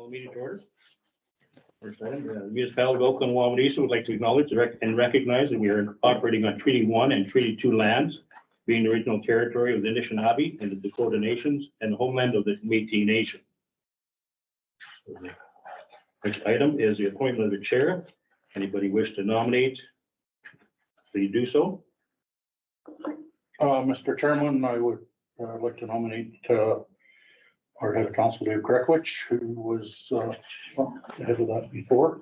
Call the meeting to order. First item, the municipality of Oakland-Wawanesa would like to acknowledge and recognize that we are operating on Treaty 1 and Treaty 2 lands, being the original territory of the Anishinaabe and the Dakota Nations and the homeland of the Métis Nation. Next item is the appointment of the chair. Anybody wish to nominate? Please do so. Mr. Chairman, I would like to nominate our head of council, Dave Kreklich, who was ahead of that before.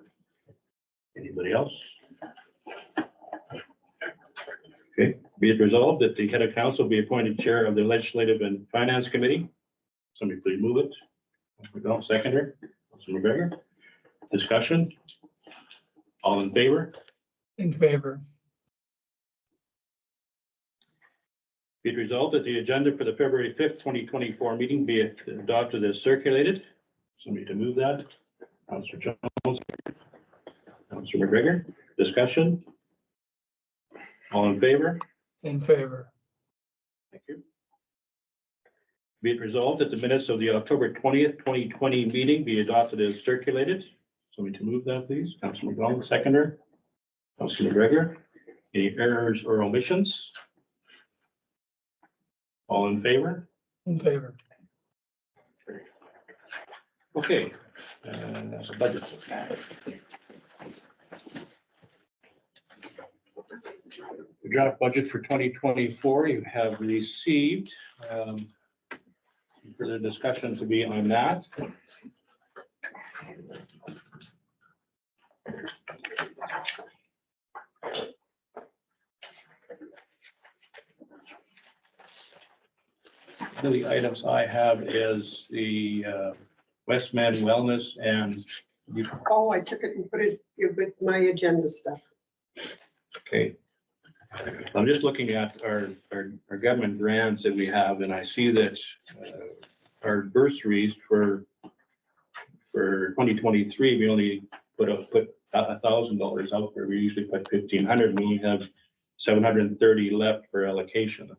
Anybody else? Okay, be it resolved that the head of council be appointed chair of the Legislative and Finance Committee. Somebody please move it. Don't second her. Councilor McGregor. Discussion. All in favor? In favor. Be it resolved that the agenda for the February 5th, 2024 meeting be adopted as circulated. Somebody to move that. Councilor Jones. Councilor McGregor. Discussion. All in favor? In favor. Thank you. Be it resolved that the minutes of the October 20th, 2020 meeting be adopted as circulated. Somebody to move that, please. Councilor McDonald, seconder. Councilor McGregor. Any errors or omissions? All in favor? In favor. Okay. That's a budget. The draft budget for 2024 you have received. Further discussion to be on that. One of the items I have is the Westman Wellness and. Oh, I took it and put it with my agenda stuff. Okay. I'm just looking at our government grants that we have, and I see that our bursaries for 2023, we only put $1,000 out there. We usually put $1,500, and we have 730 left for allocation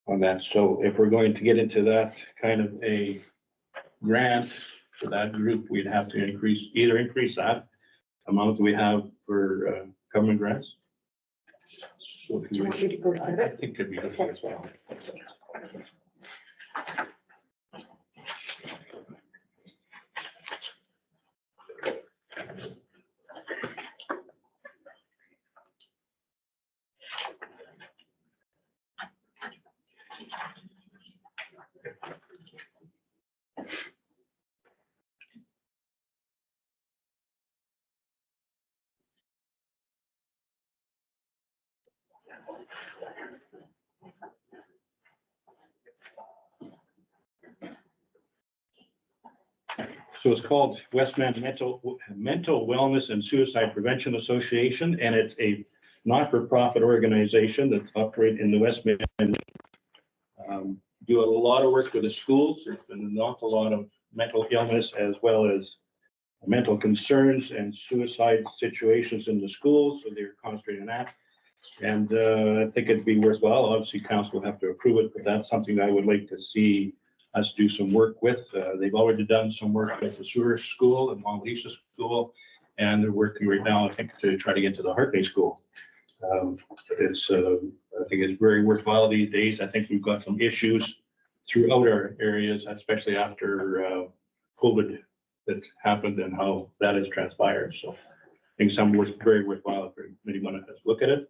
on that. So if we're going to get into that kind of a grant for that group, we'd have to either increase that amount that we have for government grants. So Do you want me to go to I that? think could be okay as well. So it's called Westman Mental Wellness and Suicide Prevention Association, and it's a not-for-profit organization that operates in the Westman. Do a lot of work with the schools. There's been an awful lot of mental illness as well as mental concerns and suicide situations in the schools, so they're concentrating on that. And I think it'd be worthwhile. Obviously, council will have to approve it, but that's something that I would like to see us do some work with. They've already done some work with the Sewer School and Wawanesa School, and they're working right now, I think, to try to get to the Hartley School. I think it's very worthwhile these days. I think we've got some issues throughout our areas, especially after COVID that happened and how that has transpired. So I think some was very worthwhile for anyone to look at it.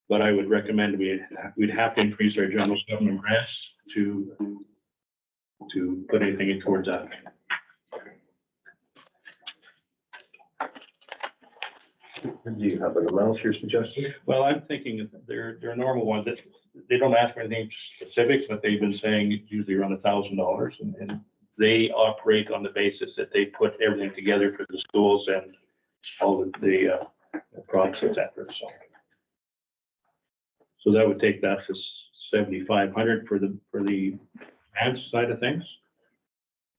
But I would recommend we'd have to increase our general government grants to put anything in towards that. Do you have an amount you're suggesting? Well, I'm thinking they're normal ones that they don't ask for anything specific, but they've been saying it's usually around $1,000, and they operate on the basis that they put everything together for the schools and all the products, etc. So that would take that to 7,500 for the grants side of things.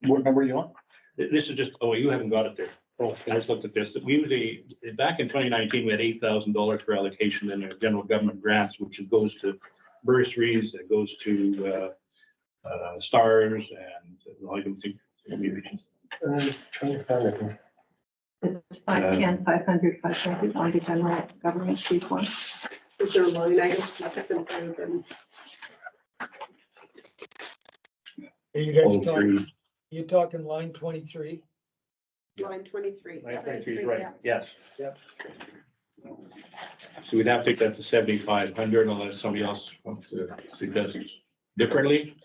What number are you on? This is just, oh, you haven't got it there. Oh, I just looked at this. We usually, back in 2019, we had $8,000 for allocation in our general government grants, which goes to bursaries, it goes to stars, and all you can think Trying to find it. It's 500 on the general government reform. Is there a line item specifically then? Are you guys Oh, talking, three. you talking line 23? Line 23. Line 23 is right, Yeah. yes. Yep. So we'd have to take that to 7,500 unless somebody else wants to suggest differently.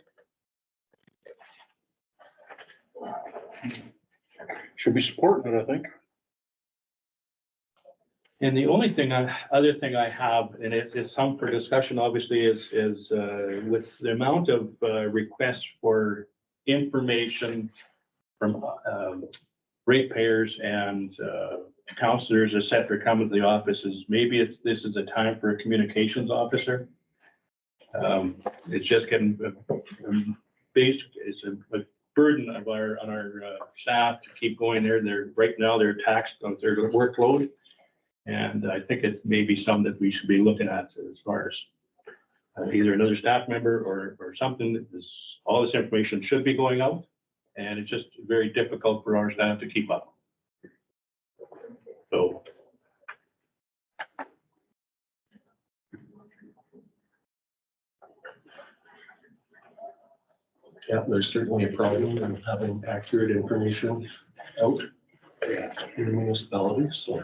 Should be supporting it, I think. And the only thing, other thing I have, and it's some for discussion, obviously, is with the amount of requests for information from ratepayers and counselors, et cetera, coming to the offices, maybe this is a time for a communications officer. It's just getting basic, it's a burden of on our staff to keep going there. Right now, they're taxed on their workload. And I think it may be some that we should be looking at as far as either another staff member or something that all this information should be going out. And it's just very difficult for our staff to keep up. So. Yeah, there's certainly a problem in having accurate information out in the municipalities, so.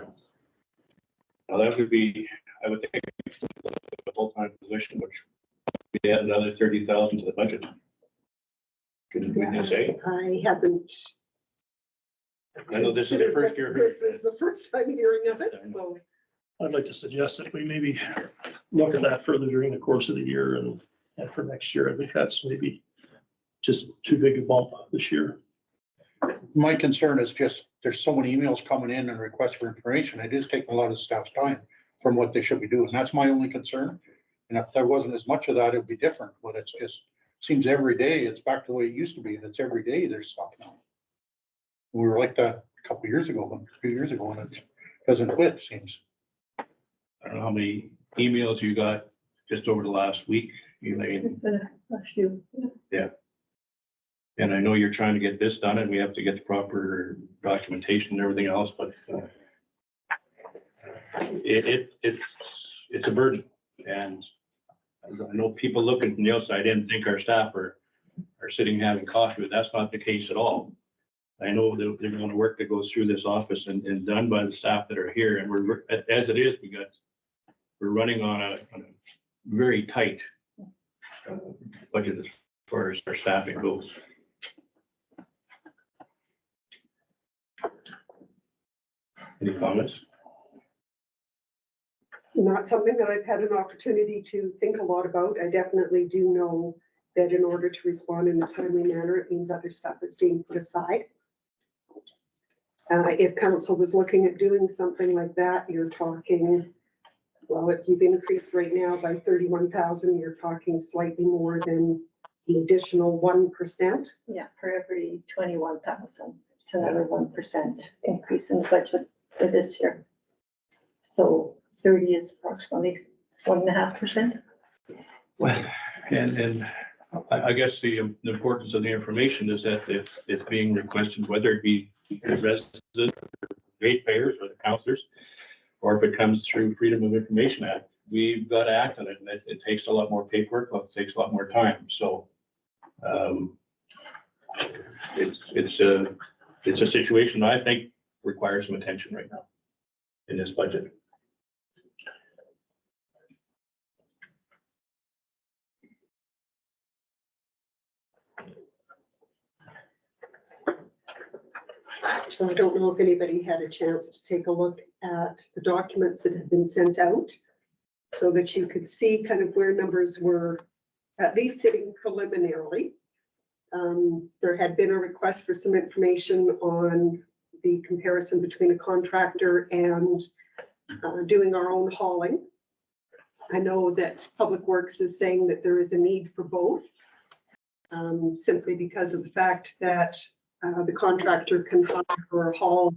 Now that would be, I would think, a full-time position, which we add another 30,000 to the budget. Couldn't we just say? I haven't. I know this is the first year. This is the first time hearing of it, so. I'd like to suggest that we maybe look at that further during the course of the year and for next year. I think that's maybe just too big a bump this year. My concern is just, there's so many emails coming in and requests for information. It is taking a lot of staff's time from what they should be doing. That's my only concern. And if there wasn't as much of that, it'd be different, but it's just, seems every day, it's back to the way it used to be. It's every day there's stuff now. We were like that a couple of years ago, a few years ago, and it doesn't quit, it seems. I don't know how many emails you got just over the last week, Elaine. A few. And I know you're trying to get this done and we have to get the proper documentation and everything else, but it's a burden. And I know people looking from the outside in think our staff are sitting having coffee, but that's not the case at all. I know that they're going to work that goes through this office and done by the staff that are here. And we're, as it is, we're running on a very tight budget as far as our staffing goes. Any comments? Not something that I've had an opportunity to think a lot about. I definitely do know that in order to respond in a timely manner, it means other stuff is being put aside. If council was looking at doing something like that, you're talking, well, if you've increased right now by 31,000, you're talking slightly more than the additional 1%. Yeah, for every 21,000, it's another 1% increase in the budget for this year. So 30 is approximately 1.5%. Well, and I guess the importance of the information is that it's being requested, whether it be the residents, ratepayers, or the counselors, or if it comes through Freedom of Information Act, we've got to act on it, and it takes a lot more paperwork, it takes a lot more time. So it's a situation I think requires some attention right now in this budget. So I don't know if anybody had a chance to take a look at the documents that have been sent out so that you could see kind of where numbers were at least sitting preliminarily. There had been a request for some information on the comparison between a contractor and doing our own hauling. I know that Public Works is saying that there is a need for both, simply because of the fact that the contractor can hire or haul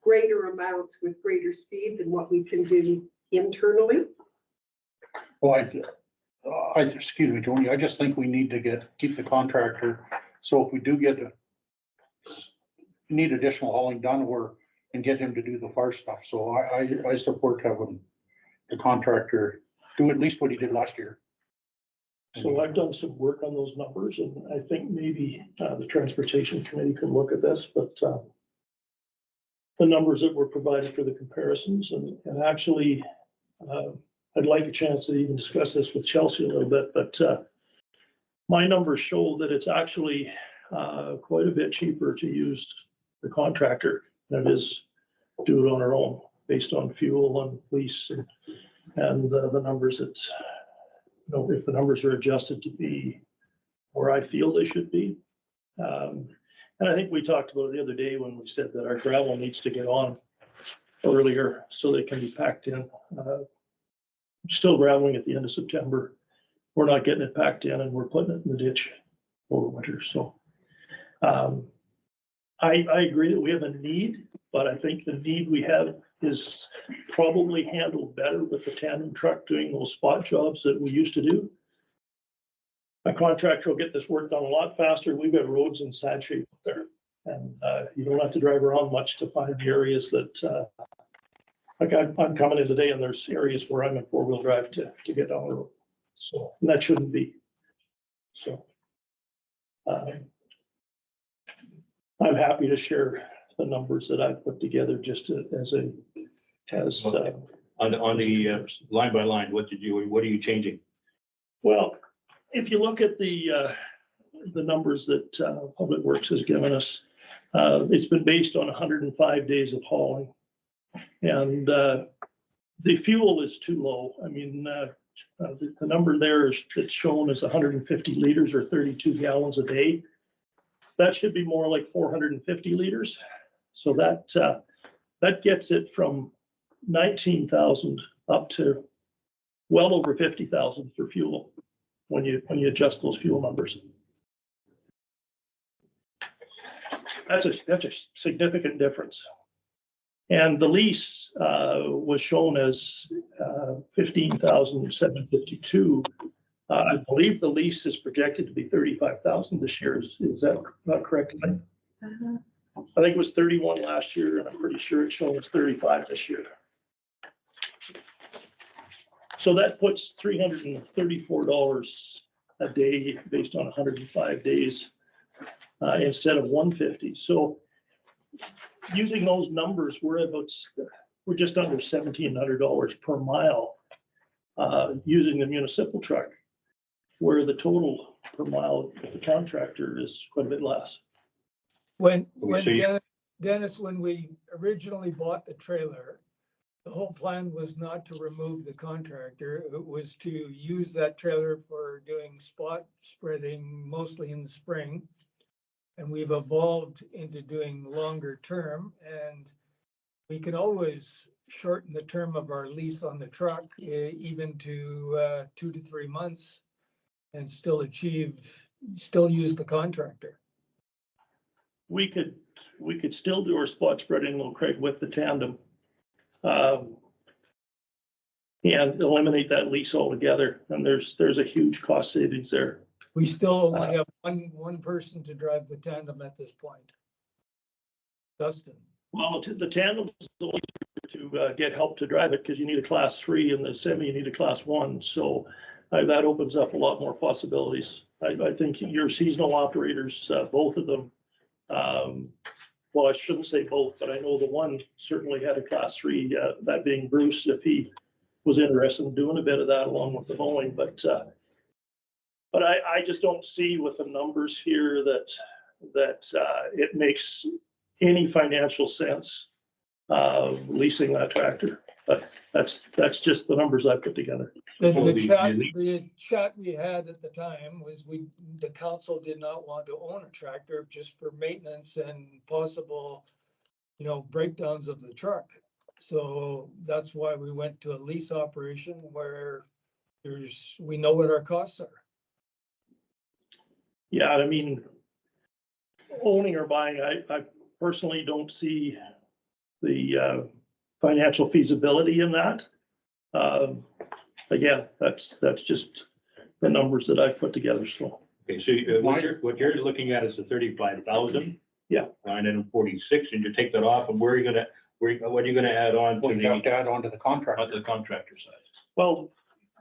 greater amounts with greater speed than what we can do internally. Well, excuse me, Tony, I just think we need to keep the contractor. So if we do get need additional hauling done or, and get him to do the far stuff. So I support having the contractor do at least what he did last year. So I've done some work on those numbers, and I think maybe the transportation committee can look at this, but the numbers that were provided for the comparisons, and actually, I'd like a chance to even discuss this with Chelsea a little bit, but my numbers show that it's actually quite a bit cheaper to use the contractor than it is do it on our own, based on fuel and lease and the numbers that, you know, if the numbers are adjusted to be where I feel they should be. And I think we talked about it the other day when we said that our gravel needs to get on earlier so they can be packed in. Still graveling at the end of September. We're not getting it packed in and we're putting it in the ditch over winter. So I agree that we have a need, but I think the need we have is probably handled better with the tandem truck doing those spot jobs that we used to do. A contractor will get this work done a lot faster. We've got roads in sad shape up there. And you don't have to drive around much to find the areas that, like I'm coming in today and there's areas where I'm in 4-wheel drive to get down the road. So and that shouldn't be. So I'm happy to share the numbers that I've put together just as on the line by line, what are you changing? Well, if you look at the numbers that Public Works has given us, it's been based on 105 days of hauling. And the fuel is too low. I mean, the number there is it's shown as 150 liters or 32 gallons a day. That should be more like 450 liters. So that gets it from 19,000 up to well over 50,000 for fuel when you adjust those fuel numbers. That's a significant difference. And the lease was shown as 15,752. I believe the lease is projected to be 35,000 this year. Is that not correct? I think it was 31 last year, and I'm pretty sure it's shown as 35 this year. So that puts $334 a day based on 105 days instead of 150. So using those numbers, we're just under $1,700 per mile using the municipal truck, where the total per mile with the contractor is quite a bit less. Dennis, when we originally bought the trailer, the whole plan was not to remove the contractor. It was to use that trailer for doing spot spreading mostly in the spring. And we've evolved into doing longer term, and we can always shorten the term of our lease on the truck even to 2 to 3 months and still use the contractor. We could still do our spot spreading, though, Craig, with the tandem and eliminate that lease altogether. And there's a huge cost savings there. We still only have one person to drive the tandem at this point. Dustin. Well, the tandem is only to get help to drive it because you need a class 3 and the semi you need a class 1. So that opens up a lot more possibilities. I think your seasonal operators, both of them, well, I shouldn't say both, but I know the one certainly had a class 3, that being Bruce, if he was interested in doing a bit of that along with the mowing, but I just don't see with the numbers here that it makes any financial sense leasing that tractor. But that's just the numbers I put together. The chat we had at the time was the council did not want to own a tractor just for maintenance and possible, breakdowns of the truck. So that's why we went to a lease operation where we know what our costs are. Yeah, I mean, owning or buying, I personally don't see the financial feasibility in that. Again, that's just the numbers that I've put together. So okay, so what you're looking at is the 35,000. Yeah. Line item 46, and you take that off, and where are you gonna, what are you gonna add on to Well, you have the, to add on to the contract. on the contractor side? Well,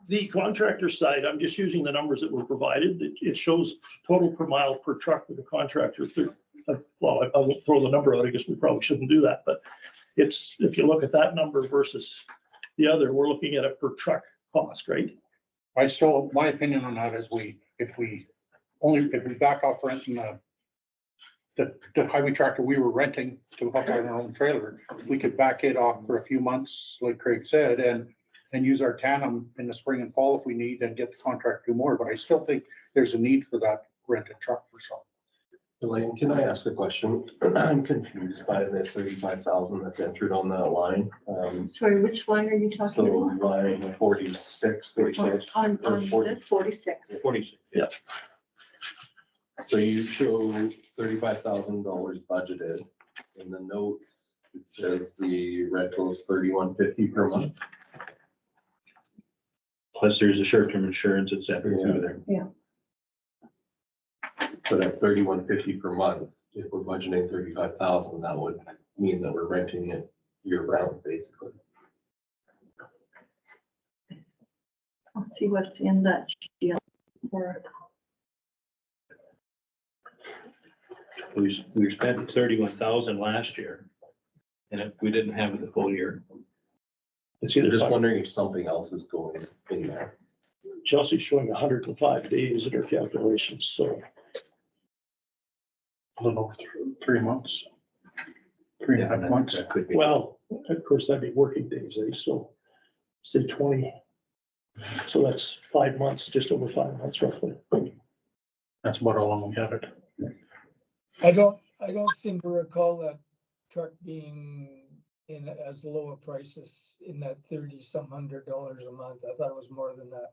the contractor side, I'm just using the numbers that were provided. It shows total per mile per truck with the contractor. Well, I won't throw the number out. I guess we probably shouldn't do that, but it's, if you look at that number versus the other, we're looking at a per truck cost, right? My opinion on that is if we back off renting the highway tractor we were renting to hook on our own trailer, we could back it off for a few months, like Craig said, and use our tandem in the spring and fall if we need and get the contract to do more. But I still think there's a need for that rented truck for some. Elaine, can I ask a question? I'm confused by the 35,000 that's entered on that line. Sorry, which line are you So talking about? line 46, 36. On or 40. this? 46. 46. Yeah. So you show $35,000 budgeted. In the notes, it says the rental is $31.50 per month. Plus there's the short-term insurance, et cetera, through there. But at $31.50 per month, if we're budgeting 35,000, that would mean that we're renting it year round, basically. I'll see what's in that sheet. Or We spent 31,000 last year, and we didn't have it the full year. It's I'm either just wondering if something else is going in there. Chelsea's showing 105 days in her calculations, so A little over 3 months. 3.5 months. That could be. well, of course, that'd be working days, eh? So say 20. So that's 5 months, just over 5 months roughly. That's about how long we had it. I don't seem to recall that truck being in as low a prices in that $30-some hundred a month. I thought it was more than that.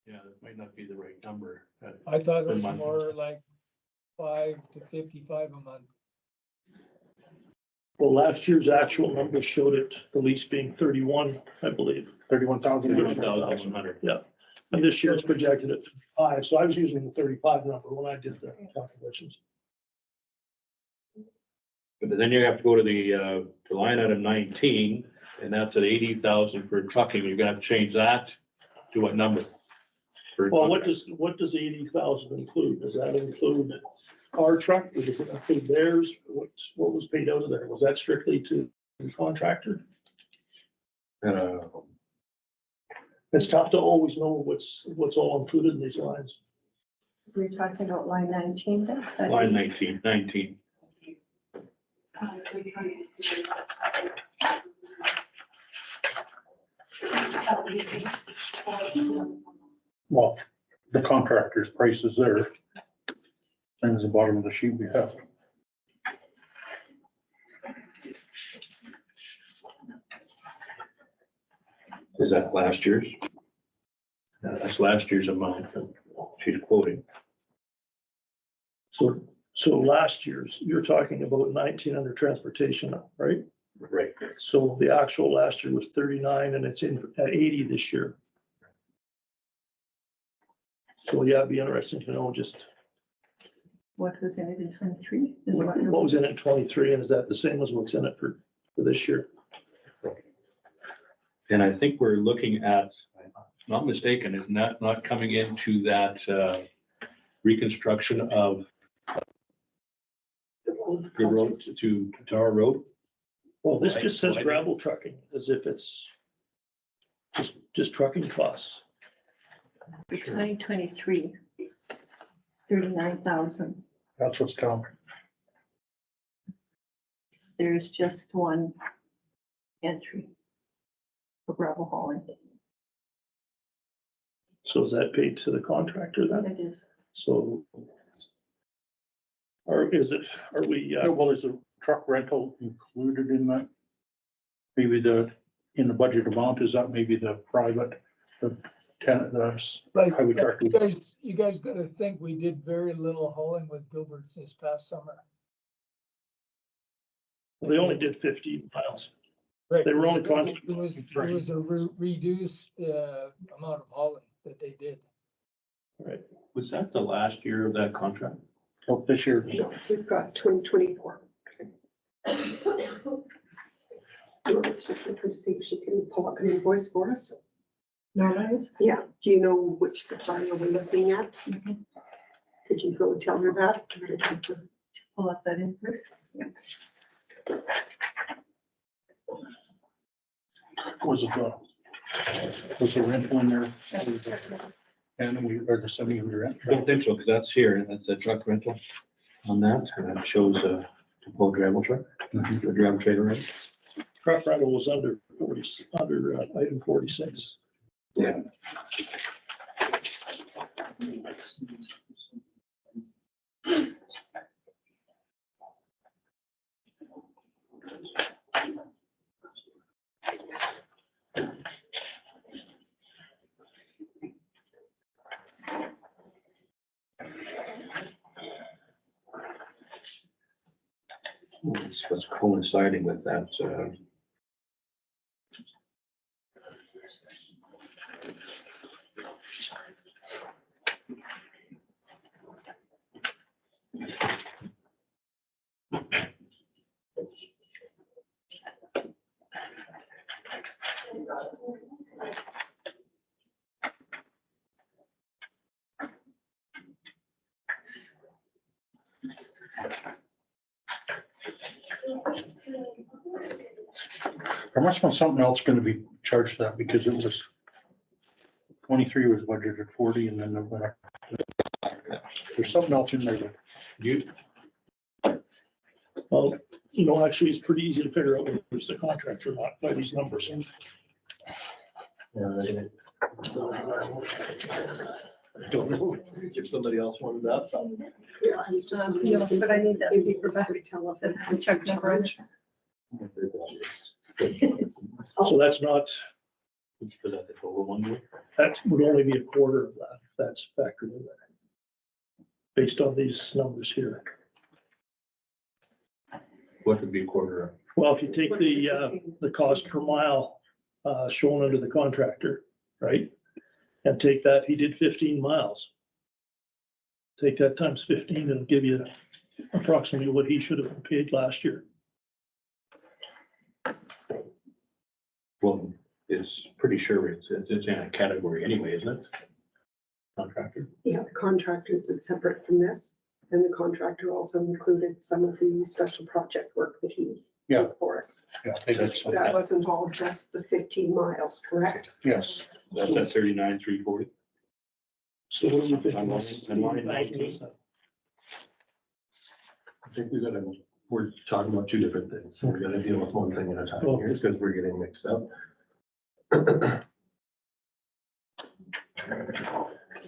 Yeah, that might not be the right number. I thought it Per was month. more like 5 to 55 a month. Well, last year's actual numbers showed it, the lease being 31, I believe. 31,000. 31,100. Yeah. And this year it's projected at 5. So I was using the 35 number when I did the calculations. But then you have to go to the, to line item 19, and that's at 80,000 for trucking. You're gonna have to change that to what number? For Well, what does 80,000 include? Does that include our truck? Does it include theirs? What was paid out of there? Was that strictly to the contractor? It's tough to always know what's all included in these lines. we're talking about line 19 then? Line 19. Well, the contractor's price is there. And the bottom of the sheet we have. Is that last year's? That's last year's amount that she's quoting. So last year's, you're talking about 19 under transportation, right? Right. So the actual last year was 39 and it's in at 80 this year. So yeah, it'd be interesting to know just What was in it in 23? Is what was in it in 23 and is that the same as what's in it for this year? And I think we're looking at, not mistaken, is not coming into that reconstruction of the road to our road. Well, this just says gravel trucking as if it's just trucking costs. For 2023, 39,000. That's what's down. There's just one entry for gravel hauling. So is that paid to the contractor then? It is. So or is it, are we, Well, is the truck rental included in that? Maybe in the budget amount, is that maybe the private, the tenant, Like, highway tractor? you guys gotta think we did very little hauling with Gilbert's this past summer. they only did 15 miles. Right, they were only it constantly was trying. a reduced, amount of hauling that they did. Right. Was that the last year of that contract? Oh, this year, No, we've got 2024. Let's just look and see if she can pull up an invoice for us. Normalize. Yeah, do you know which supplier we're looking at? Could you go tell her that? Pull up that invoice. was the rental in there? And we, or the 700 rent? I don't think so, because that's here, that's a truck rental on that, and it shows a depot gravel truck, a gravel trailer, right? Truck rental was under 40, under item 46. Yeah. What's coinciding with that, There must have been something else gonna be charged that because it was 23 was budgeted 40 and then there went up. There's something else in there. you, Well, you know, actually, it's pretty easy to figure out whether it's the contract or not by these numbers. I don't know if somebody else wanted that. Yeah, I was just. Yeah, but I need that. Maybe Rebecca would tell us. The check number. So that's not, was that the total one? Would? that would only be a quarter of that, if that's factored in there. Based on these numbers here. What would be a quarter of? Well, if you take the cost per mile shown under the contractor, right? And take that, he did 15 miles. Take that times 15, it'll give you approximately what he should have been paid last year. Well, it's pretty sure it's in a category anyway, isn't it? Contractor. Yeah, the contractors is separate from this, and the contractor also included some of the special project work that he Yeah. did for us. Yeah, they did some. That wasn't all just the 15 miles, correct? Yes. That's at 39,340. So what do you think? I'm line 19. I think we're talking about two different things, so we gotta deal with one thing at a time Oh. here, because we're getting mixed up.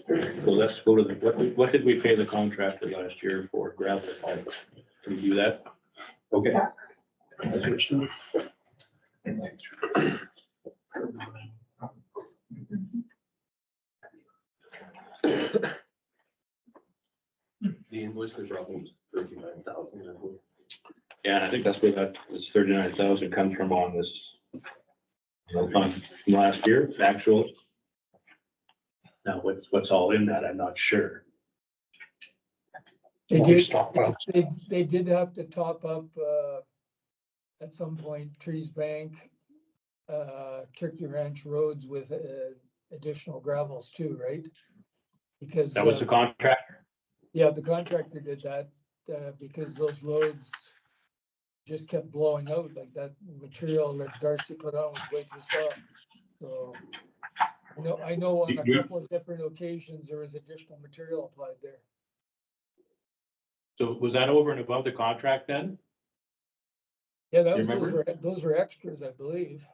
So let's go to the, what did we pay the contractor last year for gravel? Can we do that? Okay. That's what it's doing. The invoice they brought me was 39,000, I believe. Yeah, and I think that's where that this 39,000 comes from on this. From last year, actual. Now, what's all in that, I'm not sure. They Only did, stockpiles. they did have to top up, at some point, Trees Bank, Turkey Ranch roads with, additional gravels too, right? Because, That was the contractor. yeah, the contractor did that, because those roads just kept blowing out, like that material that Darcy put on was way too soft. So, I know on a couple of different occasions, there was additional material applied there. So was that over and above the contract then? Yeah, that You was, remember? those were extras, I believe.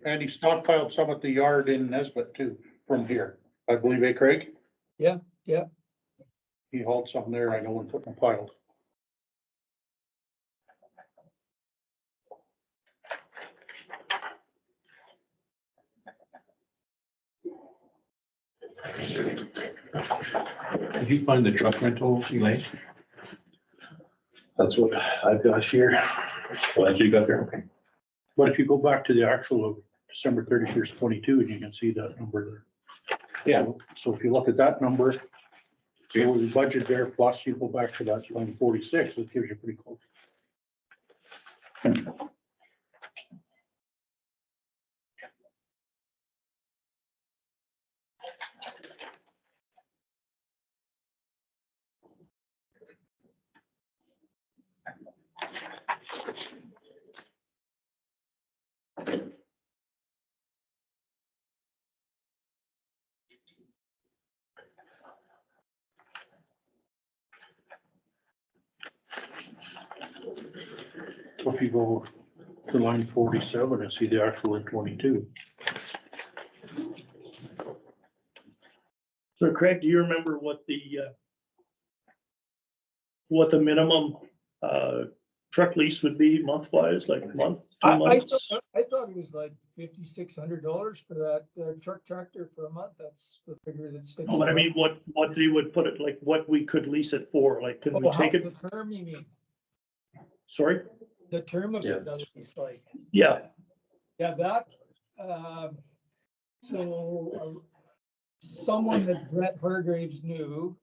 And he stockpiled some at the yard in Nesbit too, from here. I believe, Craig? Yeah, yeah. He hauled some there, I know, and put in a pile. Did you find the truck rental, Elaine? That's what I've got here. Well, that's what you got there, okay. But if you go back to the actual of December 31st, 22, and you can see that number there. Yeah. So if you look at that number, So with the budget there, plus you go back to that 146, it gives you pretty close. So if you go to line 47 and see the actual in 22. So Craig, do you remember what the minimum, truck lease would be month-wise, like month, 2 I months? thought it was like $5,600 for that truck tractor for a month. That's the figure that sticks. No, but I out. mean, what they would put it, like, what we could lease it for, like, could we Oh, take it, the term, you mean? sorry? The term of Yeah. it doesn't, it's like, Yeah, yeah, that, someone that Brett Hargraves knew,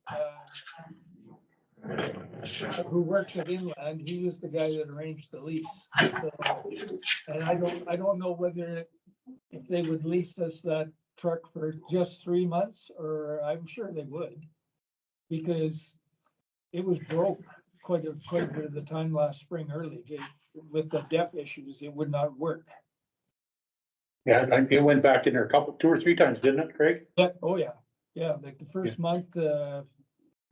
who works at Inland, he was the guy that arranged the lease. So, and I don't know whether, if they would lease us that truck for just 3 months, or I'm sure they would. Because it was broke quite a bit of the time last spring early. With the depth issues, it would not work. Yeah, it went back in there 2 or 3 times, didn't it, Craig? Yeah, oh yeah, yeah, like the first month,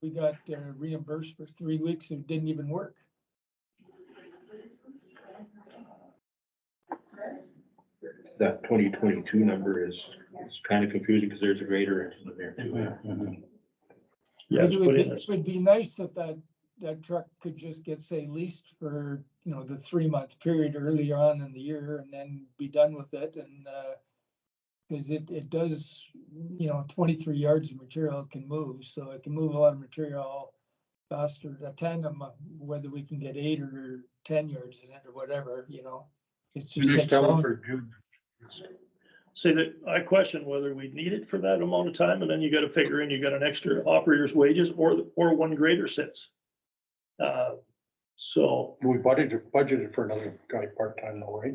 we got reimbursed for 3 weeks and it didn't even work. That 2022 number is kind of confusing because there's a grader in there too. yeah, it's It would put be, in it as, would be nice that truck could just get, say, leased for, the 3-month period earlier on in the year and then be done with it. And, because it does, 23 yards of material it can move, so it can move a lot of material faster. A tandem, whether we can get 8 or 10 yards in it or whatever, it's just. Just takes tell them longer. for June. say that, I question whether we need it for that amount of time, and then you gotta figure in, you got an extra operator's wages, or one grader sits. So, We budgeted for another guy part-time though, right?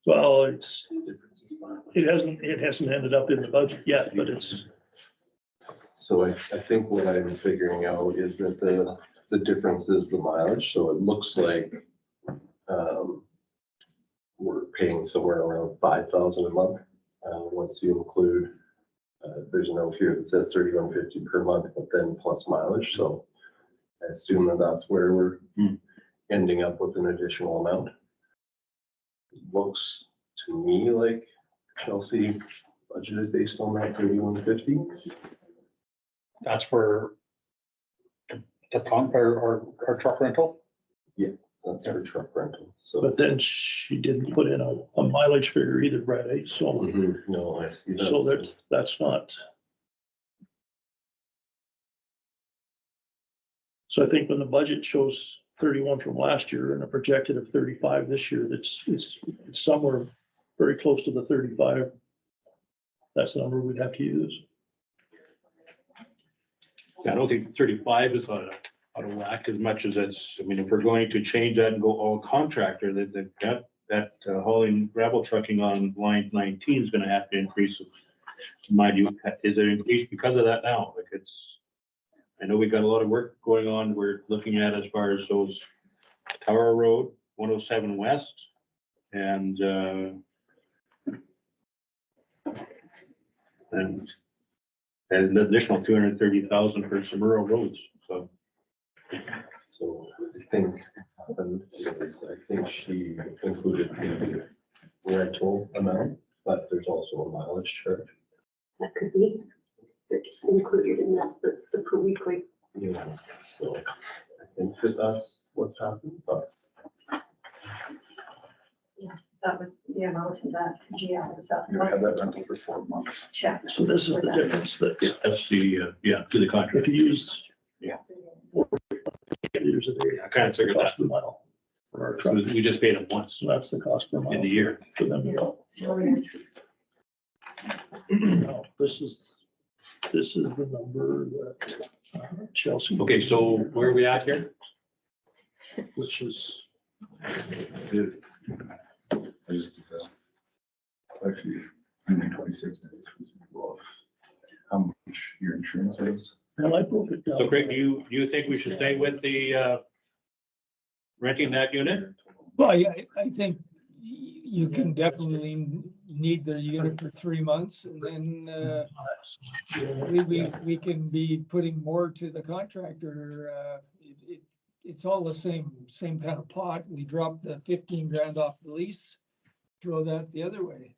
well, it hasn't ended up in the budget yet, but it's, So I think what I'm figuring out is that the difference is the mileage, so it looks like we're paying somewhere around 5,000 a month. Once you include, there's a note here that says 3,150 per month, but then plus mileage, so I assume that that's where we're ending up with an additional amount. It looks to me like Chelsea budgeted based on that 3,150. That's for the comp or truck rental. That's our truck rental, so. but then she didn't put in a mileage figure either, Brett, eh? So, No, I see that. so that's not. So I think when the budget shows 31 from last year and a projected of 35 this year, it's somewhere very close to the 35. That's the number we'd have to use. I don't think 35 is out of whack as much as it's, I mean, if we're going to change that and go all contractor, that hauling gravel trucking on line 19 is gonna have to increase. Mind you, is it increased because of that now? Like I know we got a lot of work going on, we're looking at as far as those Tower Road, 107 West, and an additional 230,000 for some rural roads, so. So I think what happened is, I think she included the rental amount, but there's also a mileage charge. That could be, it's included in that, that's the per weekly. Yeah, so I think that that's what's happened, but That was the amount of that GL is up. You have that rental for 4 months. Check. So this is the difference that That's the, to the contract. if you use. Yeah. Liters a day. I kind of figured that. Cost per mile for our truck. We just paid them once So that's the cost per mile. in the year. For them to go. No, this is the number that, Chelsea. Okay, so where are we at here? Which is, I just did that. Actually, 126 days. Well, how much your insurance is? well, I broke it down. So Craig, do you think we should stay with the renting that unit? Well, I think you can definitely need the unit for 3 months and then, we can be putting more to the contractor. It's all the same kind of pot. We dropped the 15 grand off the lease, throw that the other way.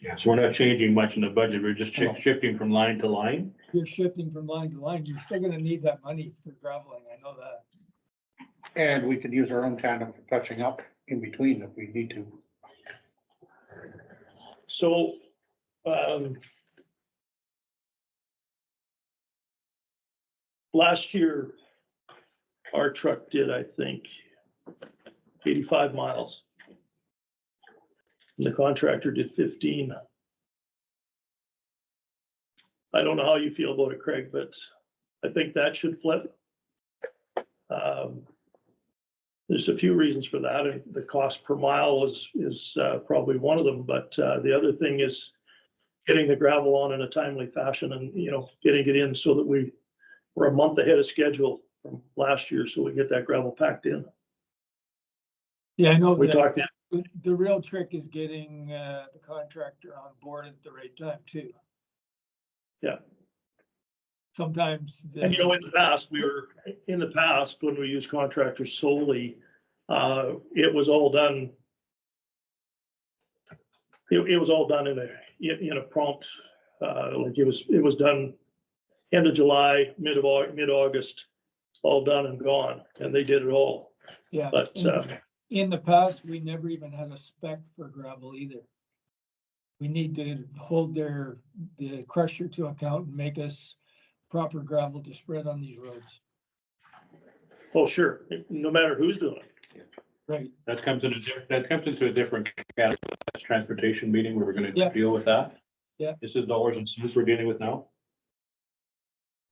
Yeah. So we're not changing much in the budget. We're just shifting from line to line. You're shifting from line to line. You're still gonna need that money for graveling. I know that. And we can use our own tandem for touching up in between if we need to. So, last year, our truck did, I think, 85 miles. And the contractor did 15. I don't know how you feel about it, Craig, but I think that should flip. There's a few reasons for that, and the cost per mile is probably one of them, but the other thing is getting the gravel on in a timely fashion and, getting it in so that we're a month ahead of schedule from last year, so we get that gravel packed in. Yeah, I know. We that talked, The real trick is getting the contractor on board at the right time too. Yeah. Sometimes. and in the past, when we used contractors solely, it was all done. It was all done in a prompt, like it was done end of July, mid-August, all done and gone, and they did it all. Yeah, But, in the past, we never even had a spec for gravel either. We need to hold the crusher to account and make us proper gravel to spread on these roads. oh, sure, no matter who's doing it. Right. That comes into a different category. That's transportation meeting where we're gonna Yeah. deal with that. Yeah. This is dollars and cents we're dealing with now.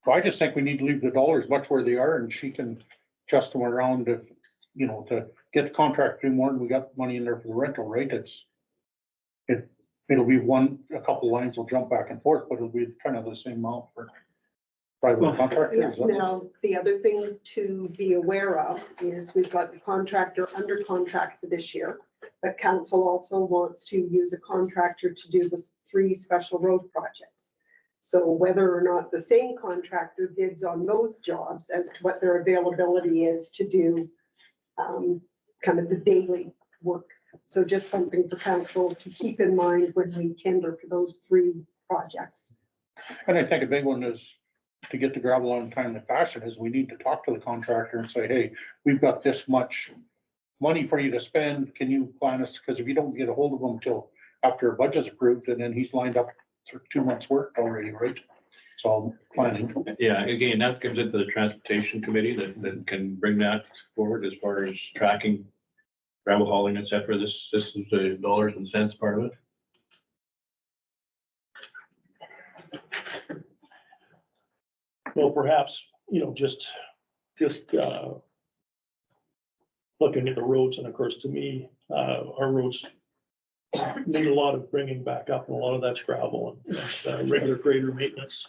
So I just think we need to leave the dollars much where they are and she can adjust them around to get the contract to do more, and we got money in there for the rental, right? It'll be a couple lines will jump back and forth, but it'll be kind of the same amount for private Well, contractors. Now, the other thing to be aware of is we've got the contractor under contract for this year, but council also wants to use a contractor to do the 3 special road projects. So whether or not the same contractor bids on those jobs as to what their availability is to do kind of the daily work. So just something for council to keep in mind when we tender for those 3 projects. And I think a big one is to get the gravel on in timely fashion is we need to talk to the contractor and say, hey, we've got this much money for you to spend. Can you plan us? Because if you don't get a hold of him until after a budget's approved, and then he's lined up for 2 months' work already, right? So planning. Yeah, again, that comes into the transportation committee that can bring that forward as far as tracking gravel hauling, et cetera. This is the dollars and cents part of it. Well, perhaps, just looking at the roads, and of course, to me, our roads need a lot of bringing back up, and a lot of that's gravel and regular grader maintenance.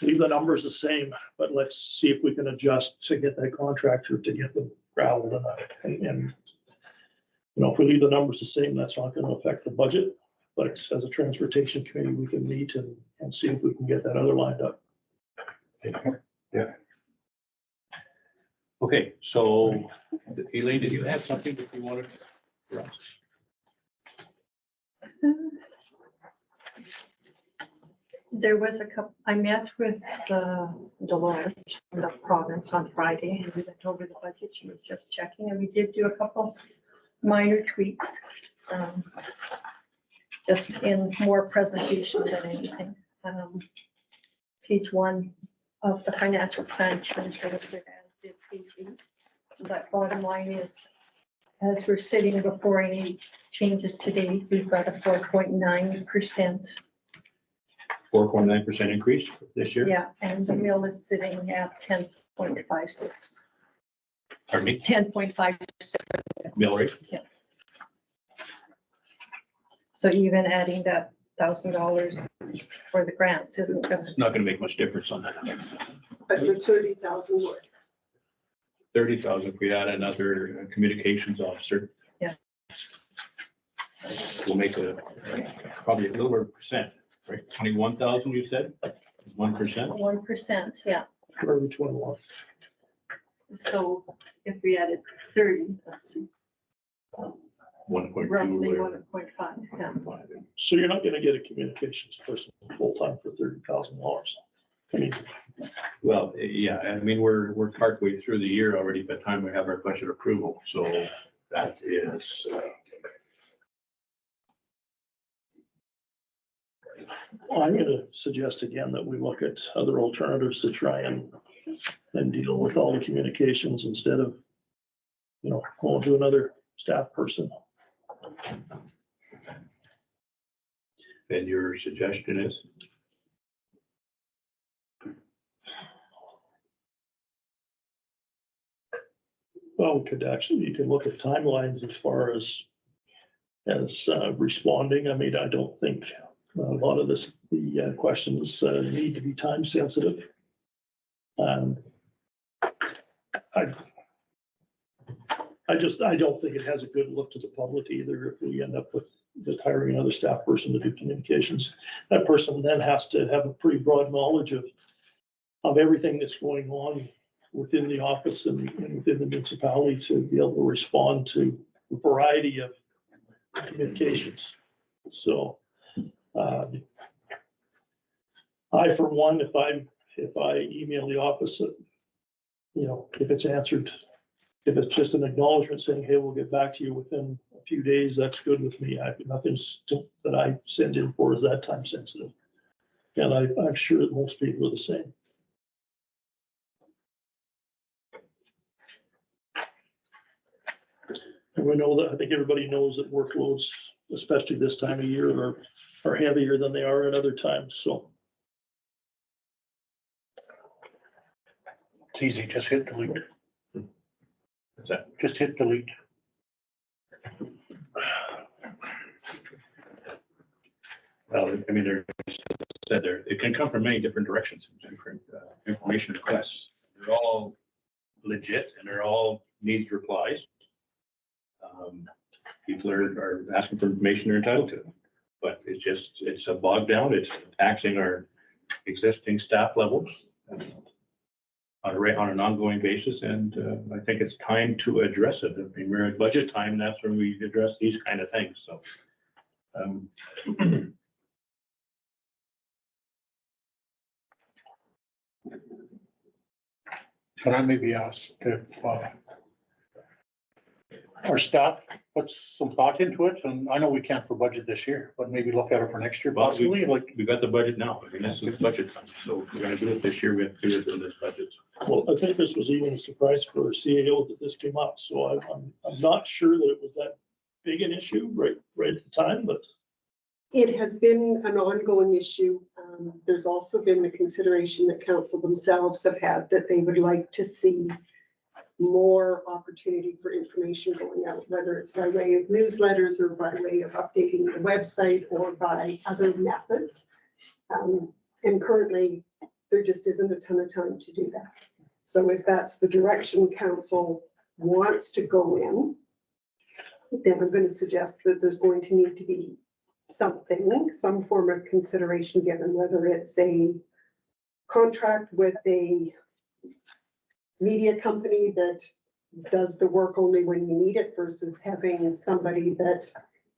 Leave the numbers the same, but let's see if we can adjust to get that contractor to get the gravel and if we leave the numbers the same, that's not going to affect the budget. But as a transportation committee, we can meet and see if we can get that other lined up. Yeah. Okay, so Elaine, did you have something that you wanted? There was I met with Dolores from the province on Friday, and we went over the budget. She was just checking, and we did do a couple minor tweaks, just in more presentation than anything. Page 1 of the financial plan changed a little bit, as did page 8. But bottom line is, as we're sitting before any changes today, we've got a 4.9% 4.9% increase this year. Yeah, and the mill is sitting at 10.56. Pardon me, 10.5. mill rate. So even adding that $1,000 for the grants isn't gonna, It's not gonna make much difference on that. But the 30,000 would. 30,000 if we add another communications officer. Yeah. We'll make probably a little over percent, right? 21,000 you said, 1%. 1%, yeah. For every 21. So if we added 30, that's 1.2. roughly or 1.5, yeah. 1.5. So you're not gonna get a communications person full-time for $30,000. I mean, Well, yeah, I mean, we're partway through the year already by the time we have our budget approval, so that is. I'm gonna suggest again that we look at other alternatives to try and deal with all the communications instead of, going to another staff person. And your suggestion is? Well, you could look at timelines as far as responding. I mean, I don't think a lot of the questions need to be time sensitive. I don't think it has a good look to the public either if we end up with just hiring another staff person to do communications. That person then has to have a pretty broad knowledge of everything that's going on within the office and within the municipality to be able to respond to a variety of communications. So I, for one, if I email the office, if it's answered, if it's just an acknowledgement saying, hey, we'll get back to you within a few days, that's good with me. Nothing that I send in for is that time sensitive. And I'm sure that most people are the same. And we know that, I think everybody knows that workloads, especially this time of year, are heavier than they are at other times, so. It's easy, just hit delete. What's that? Just hit delete. Well, I mean, it can come from many different directions, different information requests. They're all legit and they're all needs replies. People are asking for information they're entitled to, but it's a bog down. It's taxing our existing staff levels on an ongoing basis. And I think it's time to address it. I mean, we're at budget time. That's when we address these kind of things. So. Can I maybe ask if our staff puts some thought into it? And I know we can't for budget this year, but maybe look at it for next year Well, possibly, like. We got the budget now. I mean, this is budget time. So if we're gonna do it this year. We have to do it in this budget. Well, I think this was even a surprise for CAO that this came up, so I'm not sure that it was that big an issue right at the time, but. It has been an ongoing issue. There's also been the consideration that council themselves have had that they would like to see more opportunity for information going out, whether it's by way of newsletters or by way of updating the website or by other methods. And currently, there just isn't a ton of time to do that. So if that's the direction council wants to go in, then I'm going to suggest that there's going to need to be some form of consideration given, whether it's a contract with a media company that does the work only when you need it versus having somebody that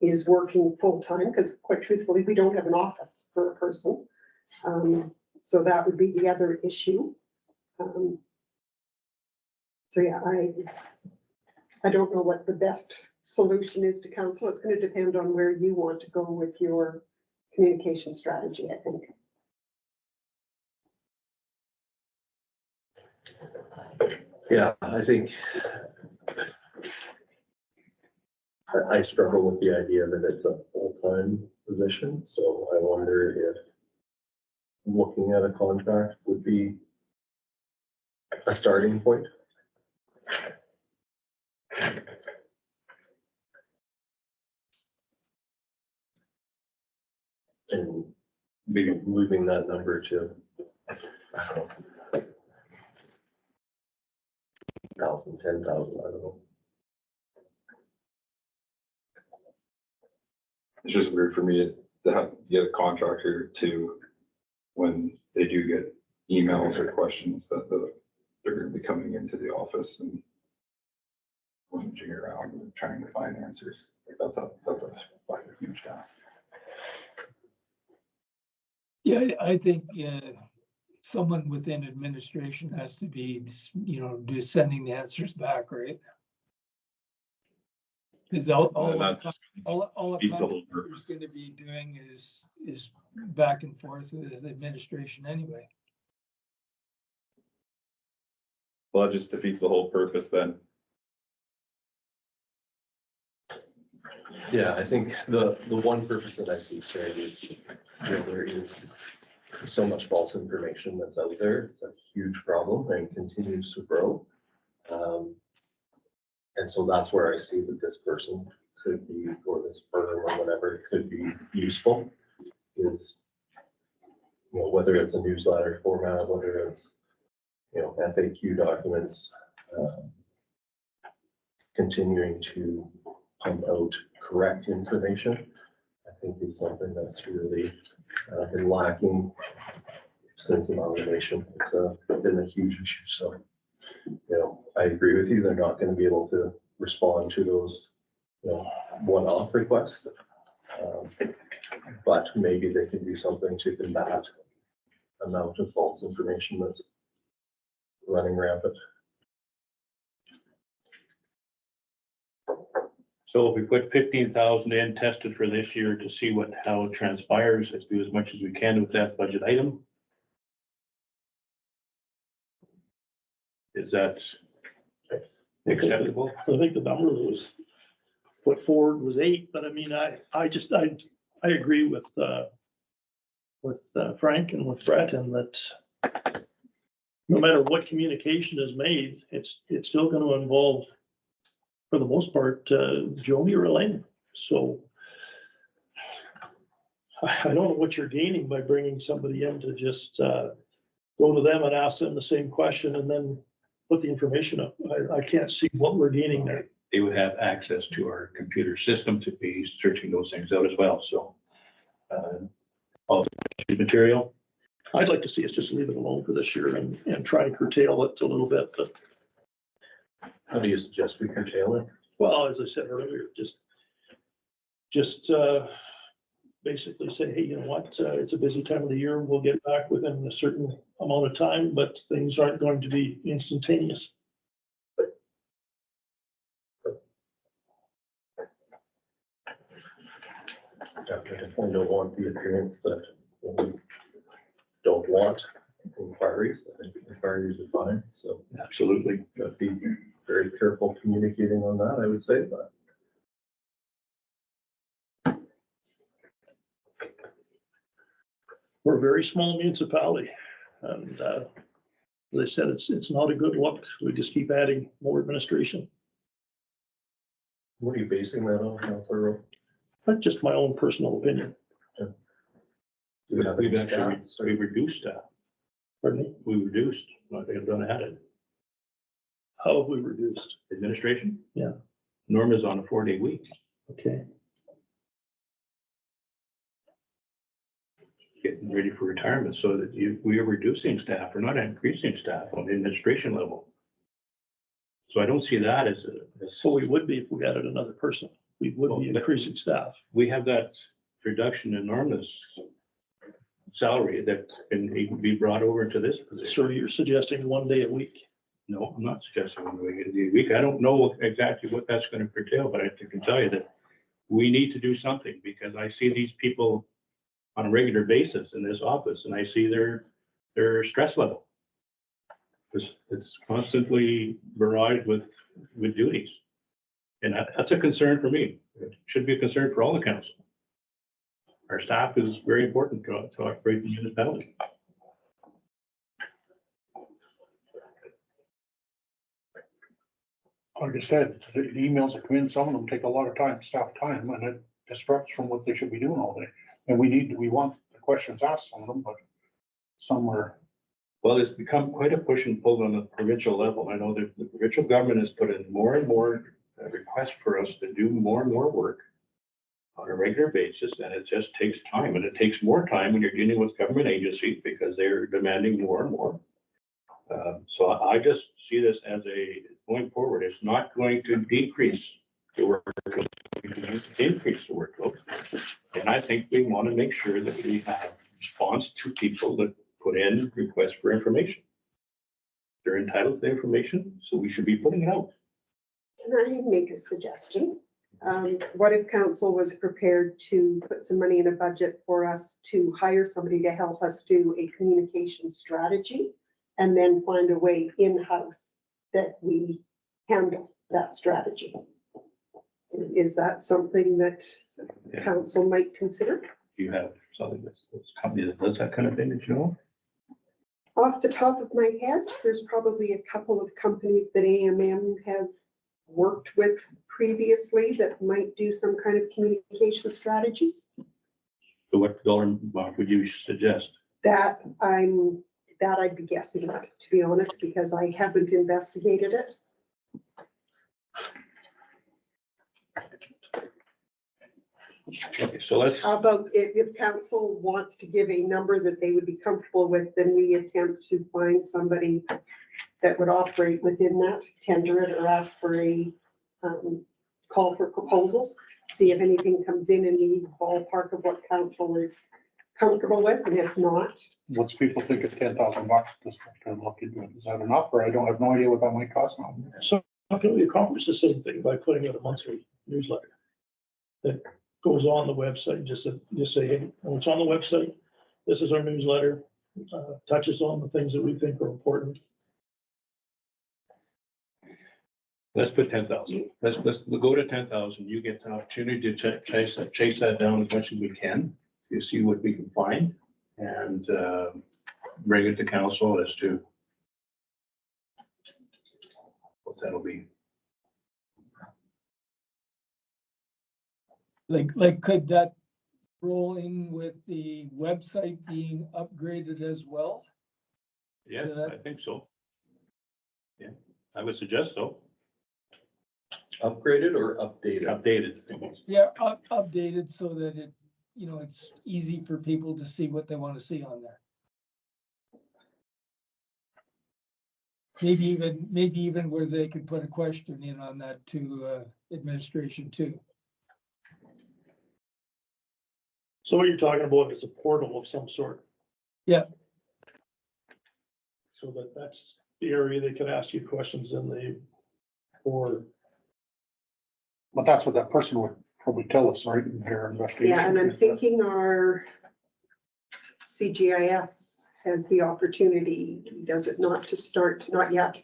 is working full-time, because quite truthfully, we don't have an office for a person. So that would be the other issue. So yeah, I don't know what the best solution is to council. It's going to depend on where you want to go with your communication strategy, I think. Yeah, I think I struggle with the idea that it's a full-time position, so I wonder if looking at a contract would be a starting point. And maybe moving that number to, I don't know, 1,000, 10,000, I don't know. It's just weird for me to have, get a contractor to, when they do get emails or questions that they're gonna be coming into the office and rummaging around and trying to find answers. Like that's a huge task. Yeah, I think, someone within administration has to be, just sending the answers back, right? Cause all That a just contractor's defeats the whole purpose. gonna be doing is back and forth with administration anyway. Well, that just defeats the whole purpose then. Yeah, I think the one purpose that I see, Craig, is there is so much false information that's out there. It's a huge problem and continues to grow. And so that's where I see that this person could be, or this firm or whatever, could be useful. Is, whether it's a newsletter format, whether it's, FAQ documents, continuing to pump out correct information, I think is something that's really been lacking since amalgamation. It's been a huge issue. So, I agree with you. They're not going to be able to respond to those, one-off requests. But maybe they can do something to combat amount of false information that's running rampant. So if we put 15,000 in, tested for this year to see how it transpires, let's do as much as we can with that budget item. Is that acceptable? I think the number that was put forward was 8, but I mean, I agree with Frank and with Brett, and that no matter what communication is made, it's still going to involve, for the most part, Joni or Elaine. So I don't know what you're gaining by bringing somebody in to just go to them and ask them the same question and then put the information up. I can't see what we're gaining there. They would have access to our computer system to be searching those things out as well, so. All the material, I'd like to see us just leave it alone for this year and try and curtail it a little bit, but How do you suggest we curtail it? well, as I said earlier, just basically say, hey, you know what, it's a busy time of the year. We'll get back within a certain amount of time, but things aren't going to be instantaneous. I definitely don't want the appearance that we don't want inquiries. I think inquiries are fine, so absolutely. gotta be very careful communicating on that, I would say, but. We're a very small municipality, and as I said, it's not a good look. We just keep adding more administration. What are you basing that on, Councilor Rowe? That's just my own personal opinion. Do we have any We've actually, stats? we reduced staff. Pardon me? We reduced, not they've done added. How have we reduced? Administration? Yeah. Norm is on a 4-day week, Okay. getting ready for retirement, so that we are reducing staff, we're not increasing staff on the administration level. So I don't see that as So we would be if we added another person. We would be increasing staff. we have that reduction in Norma's salary that can be brought over to this position. So you're suggesting 1 day a week? No, I'm not suggesting one week. I don't know exactly what that's going to curtail, but I can tell you that we need to do something, because I see these people on a regular basis in this office, and I see their stress level. It's constantly barraged with duties. And that's a concern for me. It should be a concern for all the council. Our staff is very important to operate the municipality. like I said, the emails that come in, some of them take a lot of time, staff time, and it disrupts from what they should be doing all day. And we want the questions asked on them, but some are, Well, it's become quite a push and pull on the provincial level. I know that the provincial government has put in more and more requests for us to do more and more work on a regular basis, and it just takes time, and it takes more time when you're dealing with government agencies because they're demanding more and more. So I just see this as going forward, it's not going to decrease the workload, it's going to increase the workload. And I think we want to make sure that we have response to people that put in requests for information. They're entitled to the information, so we should be putting it out. Can I make a suggestion? What if council was prepared to put some money in a budget for us to hire somebody to help us do a communication strategy and then find a way in-house that we handle that strategy? Is that something that Yeah. council might consider? Do you have something that's a company that does that kind of thing that you know? Off the top of my head, there's probably a couple of companies that AMM have worked with previously that might do some kind of communication strategies. So what dollar amount would you suggest? That I'd be guessing at, to be honest, because I haven't investigated it. Okay, so let's, How about if council wants to give a number that they would be comfortable with, then we attempt to find somebody that would operate within that, tender it or ask for a call for proposals, see if anything comes in the ballpark of what council is comfortable with, and if not, what's people think of $10,000 just to look into it? Is that enough? Or I don't have no idea what that might cost now. So how can we accomplish the same thing by putting out a monthly newsletter that goes on the website? Just say, hey, when it's on the website, this is our newsletter, touches on the things that we think are important. let's put 10,000. We'll go to 10,000. You get the opportunity to chase that down as much as we can. You see what we can find and bring it to council as to what that'll be. Like, could that roll in with the website being upgraded as well? Yes, Yeah. I think so. Yeah, I would suggest so. Upgraded or updated? Updated. Yeah, updated so that it, it's easy for people to see what they want to see on there. Maybe even where they could put a question in on that to administration too. So what you're talking about is a portal of some sort. Yeah. So that's the area they can ask you questions or But that's what that person would probably tell us, right, in their investigation. yeah, and I'm thinking our CGIS has the opportunity, does it not, to start, not yet,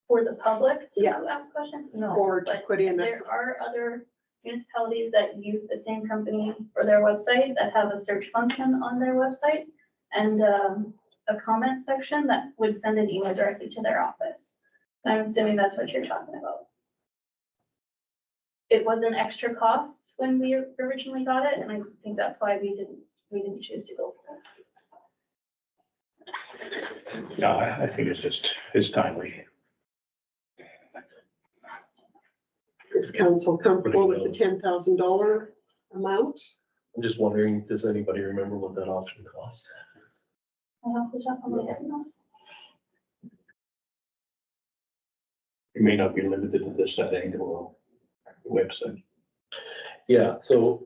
For the public to Yeah. ask questions? No, or to but put in a, there are other municipalities that use the same company for their website that have a search function on their website and a comment section that would send an email directly to their office. I'm assuming that's what you're talking about. It was an extra cost when we originally got it, and I think that's why we didn't choose to go for it. No, I think it's timely. is council comfortable with the $10,000 amount? I'm just wondering, does anybody remember what that option cost? I'll have to check on my head now. It may not be limited to this setting or website. Yeah, so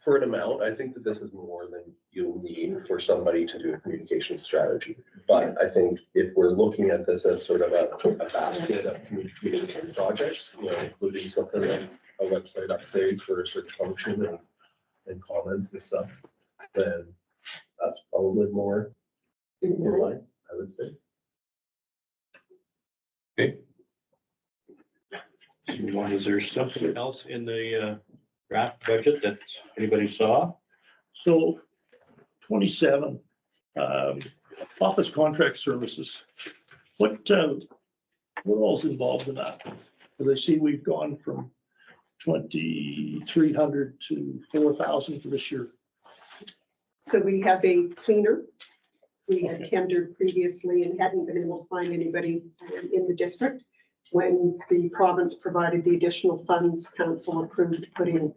for an amount, I think that this is more than you'll need for somebody to do a communication strategy. But I think if we're looking at this as sort of a basket of communication projects, including something like a website upgrade for a search function and comments and stuff, then that's probably more in line, I would say. Okay. Is there something else in the draft budget that anybody saw? so 27, office contract services. What What all's involved in that? Because I see we've gone from 2,300 to 4,000 for this year. So we have a cleaner. We had Okay. tendered previously and hadn't been able to find anybody in the district. When the province provided the additional funds, council approved putting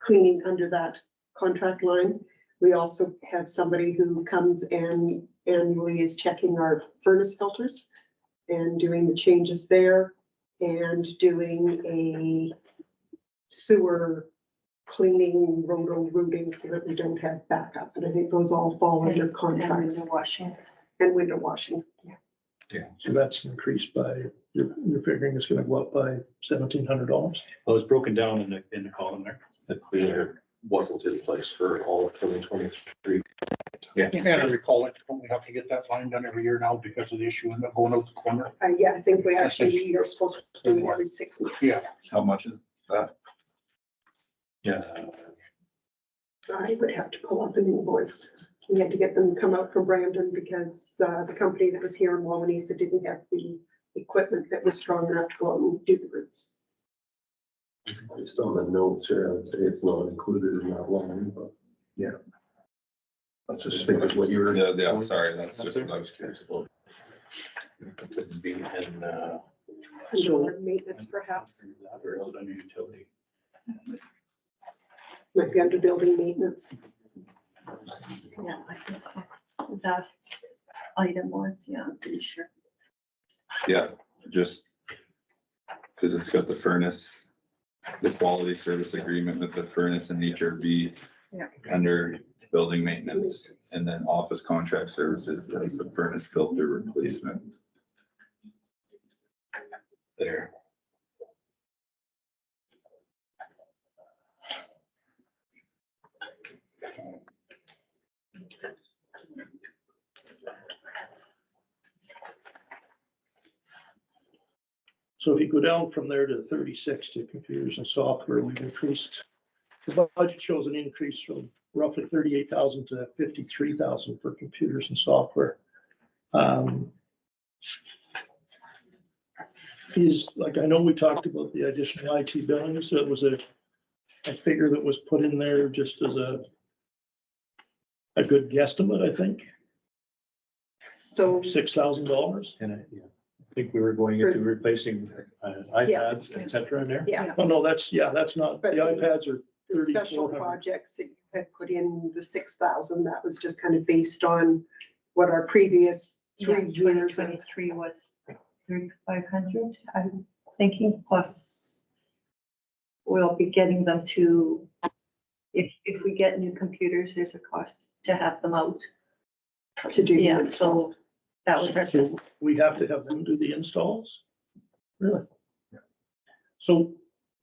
cleaning under that contract line. We also have somebody who comes and annually is checking our furnace filters and doing the changes there and doing a sewer cleaning, roto rooting so that we don't have backup. And I think those all fall under contracts Washing. and window washing. So that's increased by, you're figuring it's gonna go up by $1,700. Well, it's broken down in the column there. The cleaner wasn't in place for all of 2023. And I recall it, don't we have to get that line done every year now because of the issue in the going out the corner? Yeah, I think we actually are supposed to do it every 6 months. Yeah. How much is that? Yeah. I would have to pull up an invoice. We had to get them to come out from Brandon because the company that was here in Wawanesa didn't have the equipment that was strong enough to go out and do the routes. Based on the notes here, I would say it's not included in that line, but. That's I think that's what you were. Yeah, sorry, that's just what I was curious about. Could be in, Under maintenance perhaps, or else under utility. might be under building maintenance. Yeah, I think that item was, yeah, I'm pretty sure. Yeah, just because it's got the furnace, the quality service agreement with the furnace and HRB Yeah. under building maintenance, and then office contract services as the furnace filter replacement. There. So if you go down from there to 36 to computers and software, we've increased. The budget shows an increase from roughly 38,000 to 53,000 for computers and software. Is, like, I know we talked about the additional IT billing, so it was a figure that was put in there just as a good guesstimate, I think, So $6,000. And I think we were going into replacing iPads, et cetera, in there. yeah, Oh, no, that's not, the But iPads are the special 3,400. projects that you had put in the 6,000, that was just kind of based on what our previous 3 years. of- 2023 was 3,500, I'm thinking, plus we'll be getting them to, if we get new computers, there's a cost to have them out. To do. Yeah, so that was our, So we have to have them do the installs? Really? So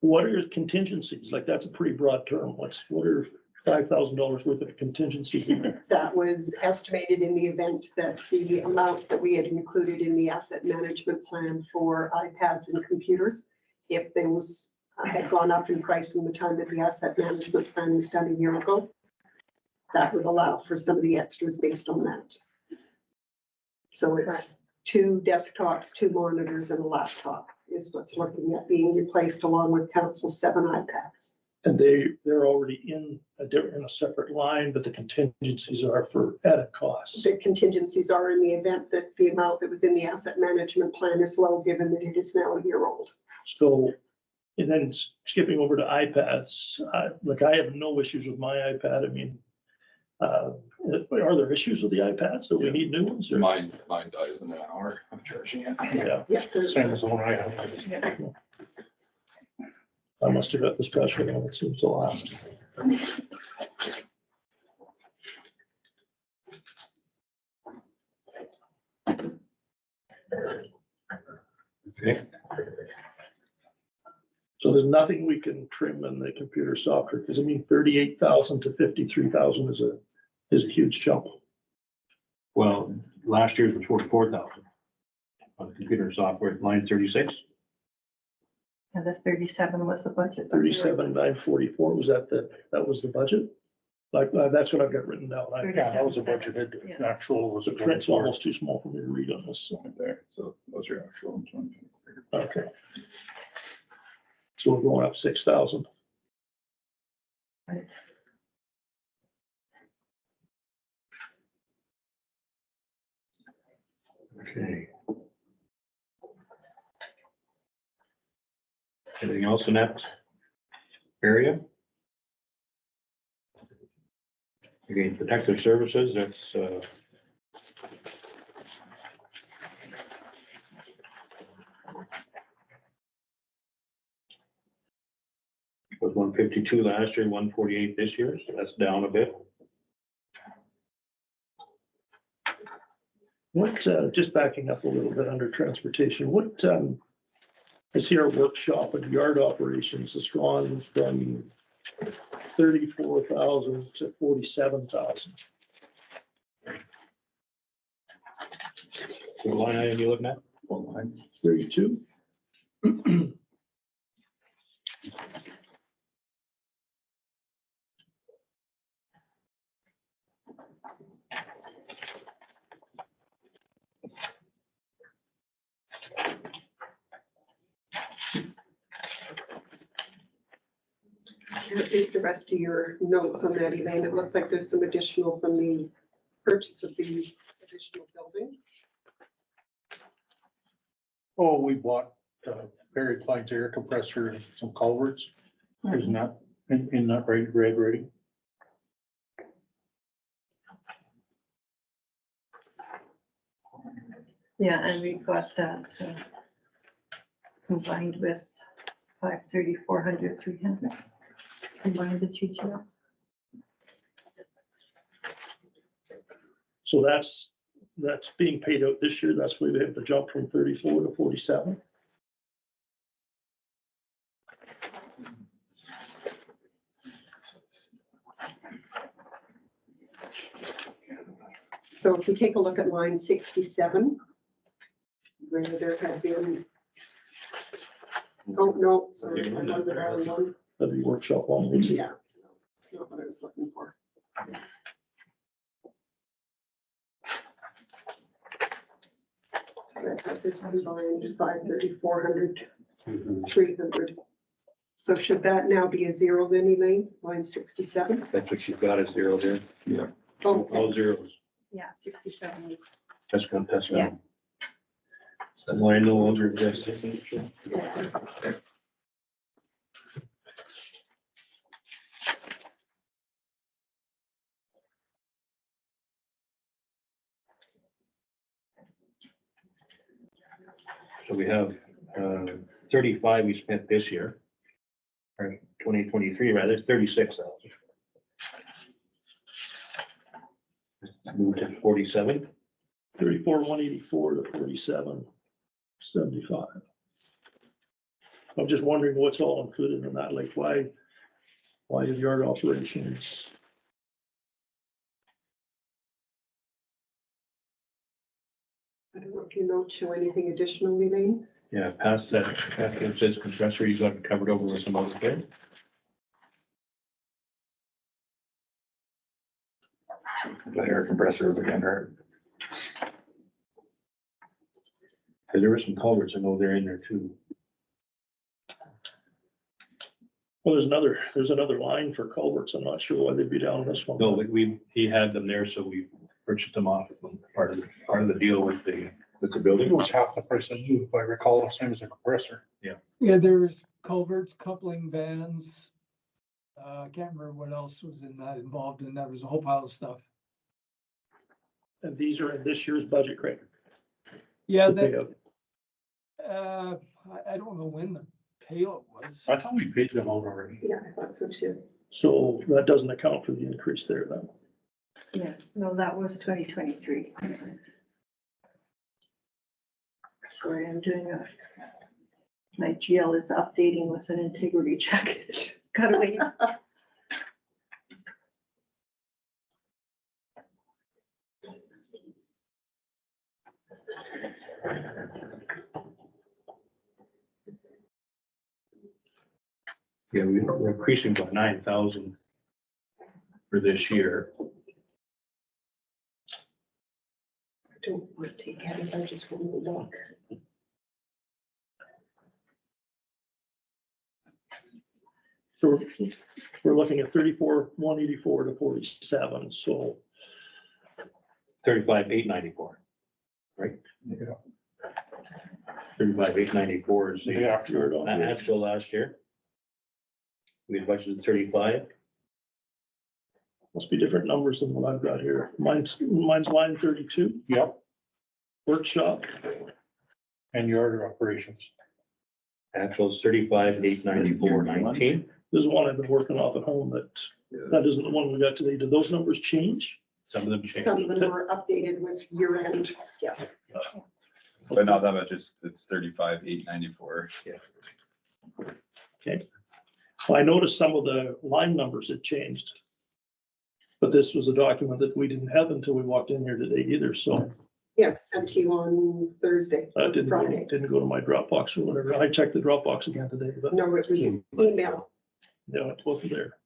what are contingencies? Like, that's a pretty broad term. What are $5,000 worth of contingencies in there? That was estimated in the event that the amount that we had included in the asset management plan for iPads and computers, if those had gone up in price from the time that the asset management plan was done a year ago, that would allow for some of the extras based on that. So it's 2 desktops, 2 monitors, and a laptop is what's looking at being replaced along with council's 7 iPads. And they're already in a separate line, but the contingencies are for added costs. The contingencies are in the event that the amount that was in the asset management plan is low, given that it is now a year old. So, and then skipping over to iPads, like, I have no issues with my iPad. I mean, are there issues with the iPads? Do we need new ones? or- Mine dies in an hour of charging it. Yeah, Yeah, there's Same as the one I have. I must have got the special one. It seems to last. Okay. So there's nothing we can trim in the computer software, because I mean, 38,000 to 53,000 is a huge jump. Well, last year's was 44,000 on the computer software, line 36. and the 37 was the budget. 37,944, was that was the budget? Like, that's what I've got written down. Yeah, that was a budgeted, Yeah. actual was. The print's almost too small for me to read on this, so, Right there, so those are actual. okay. So we're going up 6,000. Okay. Anything else in that area? Again, protective services, that's, was 152 last year, 148 this year, so that's down a bit. What, just backing up a little bit under transportation, what, I see our workshop and yard operations has gone from 34,000 to 47,000. What line item you looking at? What line? 32. I think the rest of your notes on that, Elaine, it looks like there's some additional from the purchase of the additional building. Oh, we bought, Barry Clyde's air compressor and some culverts. Isn't that in that red ready? Yeah, and we've got that combined with 530, 400, 300. Combined the two jobs. So that's being paid out this year. That's why we have the jump from 34 to 47. So if we take a look at line 67, where there had been, oh, no, sorry, I'm on the wrong one. That'd be workshop only. Yeah, that's not what I was looking for. So I have this combined 530, 400, 300. So should that now be a zero then, Elaine, line 67? That's what you've got, is zero there. Yeah. Oh, All zeros. Yeah, 67. That's gonna test Yeah. that. The line no longer exists. So we have 35 we spent this year, or 2023 rather, 36,000. Moved to 47. 34, 184 to 47, 75. I'm just wondering what's all included in that, like why the yard operations? I don't know if you notes show anything additional, Elaine? Yeah, past that, after it says compressor, you got it covered over with some other thing. The air compressor is again hurt. Cause there were some culverts, I know they're in there too. Well, there's another line for culverts. I'm not sure why they'd be down this one. No, he had them there, so we purchased them off, part of the deal with the It building. was half the price of you, if I recall, the same as a compressor. Yeah, there's culverts, coupling bands. I can't remember what else was in that, involved in that. There was a whole pile of stuff. And these are in this year's budget, Craig. Yeah, The that, payout. I don't know when the payout was. I thought we paid them out already. Yeah, I thought so too. So that doesn't account for the increase there then. Yeah, no, that was 2023. Sorry, I'm doing my GL is updating with an integrity check. Gotta wait. Yeah, we're increasing by 9,000 for this year. I don't want to take it, I just want to look. So we're looking at 34,184 to 47, so 35,894, right? Yeah. 35,894 is the The actual. actual last year. We budgeted 35. must be different numbers than what I've got here. Mine's line 32, Yep, workshop. and your operations. Actual is 35,894.19. This is one I've been working off at home, that isn't the one we got today. Did those numbers change? Some of them Some changed. of them were updated with year end, yes. But not that much, it's 35,894. Well, I noticed some of the line numbers had changed. But this was a document that we didn't have until we walked in here today either, so Yeah, sent to you on Thursday, Friday. didn't go to my Dropbox or whatever. I checked the Dropbox again today, but No, it was email. no, it wasn't there.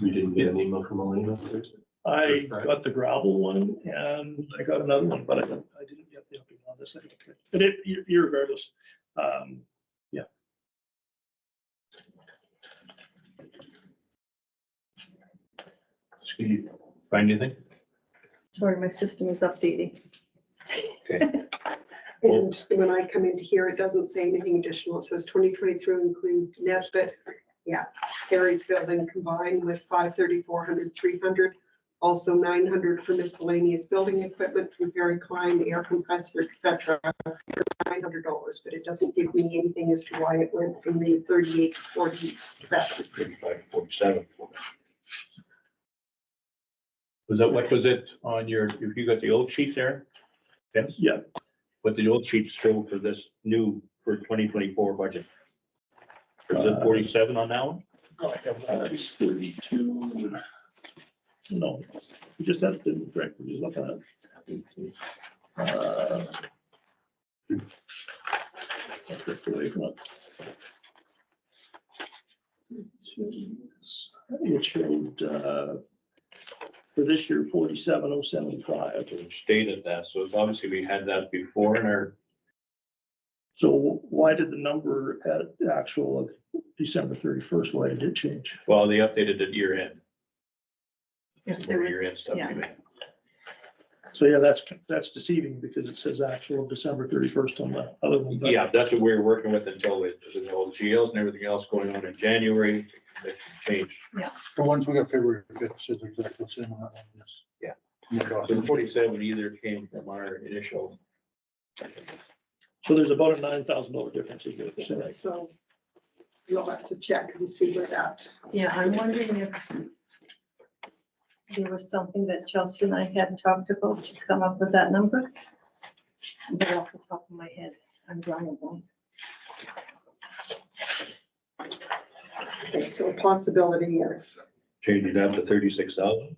We didn't get an email from Elena Thursday. I got the gravel one and I got another one, but I didn't get the update on this. I think. But irregardless, yeah. Can you find anything? Sorry, my system is updating. And when I come into here, it doesn't say anything additional. It says 2023 including Nesbit. Yeah, Harry's building combined with 530, 300. Also 900 for miscellaneous building equipment from Harry Klein, air compressor, etc. $900, but it doesn't give me anything as to why it went from the 38 to 47. 35,47. Was that, what was it on your, if you got the old sheet there? Yes? Yeah. What the old sheets show for this new, for 2024 budget? Is it 47 on that one? It's 32. No, we just have to correct. We're just looking at. I'll drift away from it. It showed, for this year, 47,075. It stated that, so it's obviously we had that before in our, So why did the number at actual of December 31st, why did it change? well, they updated it year end. If Or there year was- end stuff. yeah. anyway. So yeah, that's deceiving because it says actual December 31st on the other one. but- Yeah, that's what we were working with until with the old GLs and everything else going on in January, that changed. The ones we got February 5th is exactly the same on that one. Yes. Yeah. Yeah. So 47 either came from our initial. So there's about a $9,000 difference. Is what you're saying. So you'll have to check and see where that. Yeah, I'm wondering if there was something that Chelsea and I hadn't talked about to come up with that number. But off the top of my head, I'm drawing a blank. Okay, so a possibility is, Changing that to 36,000.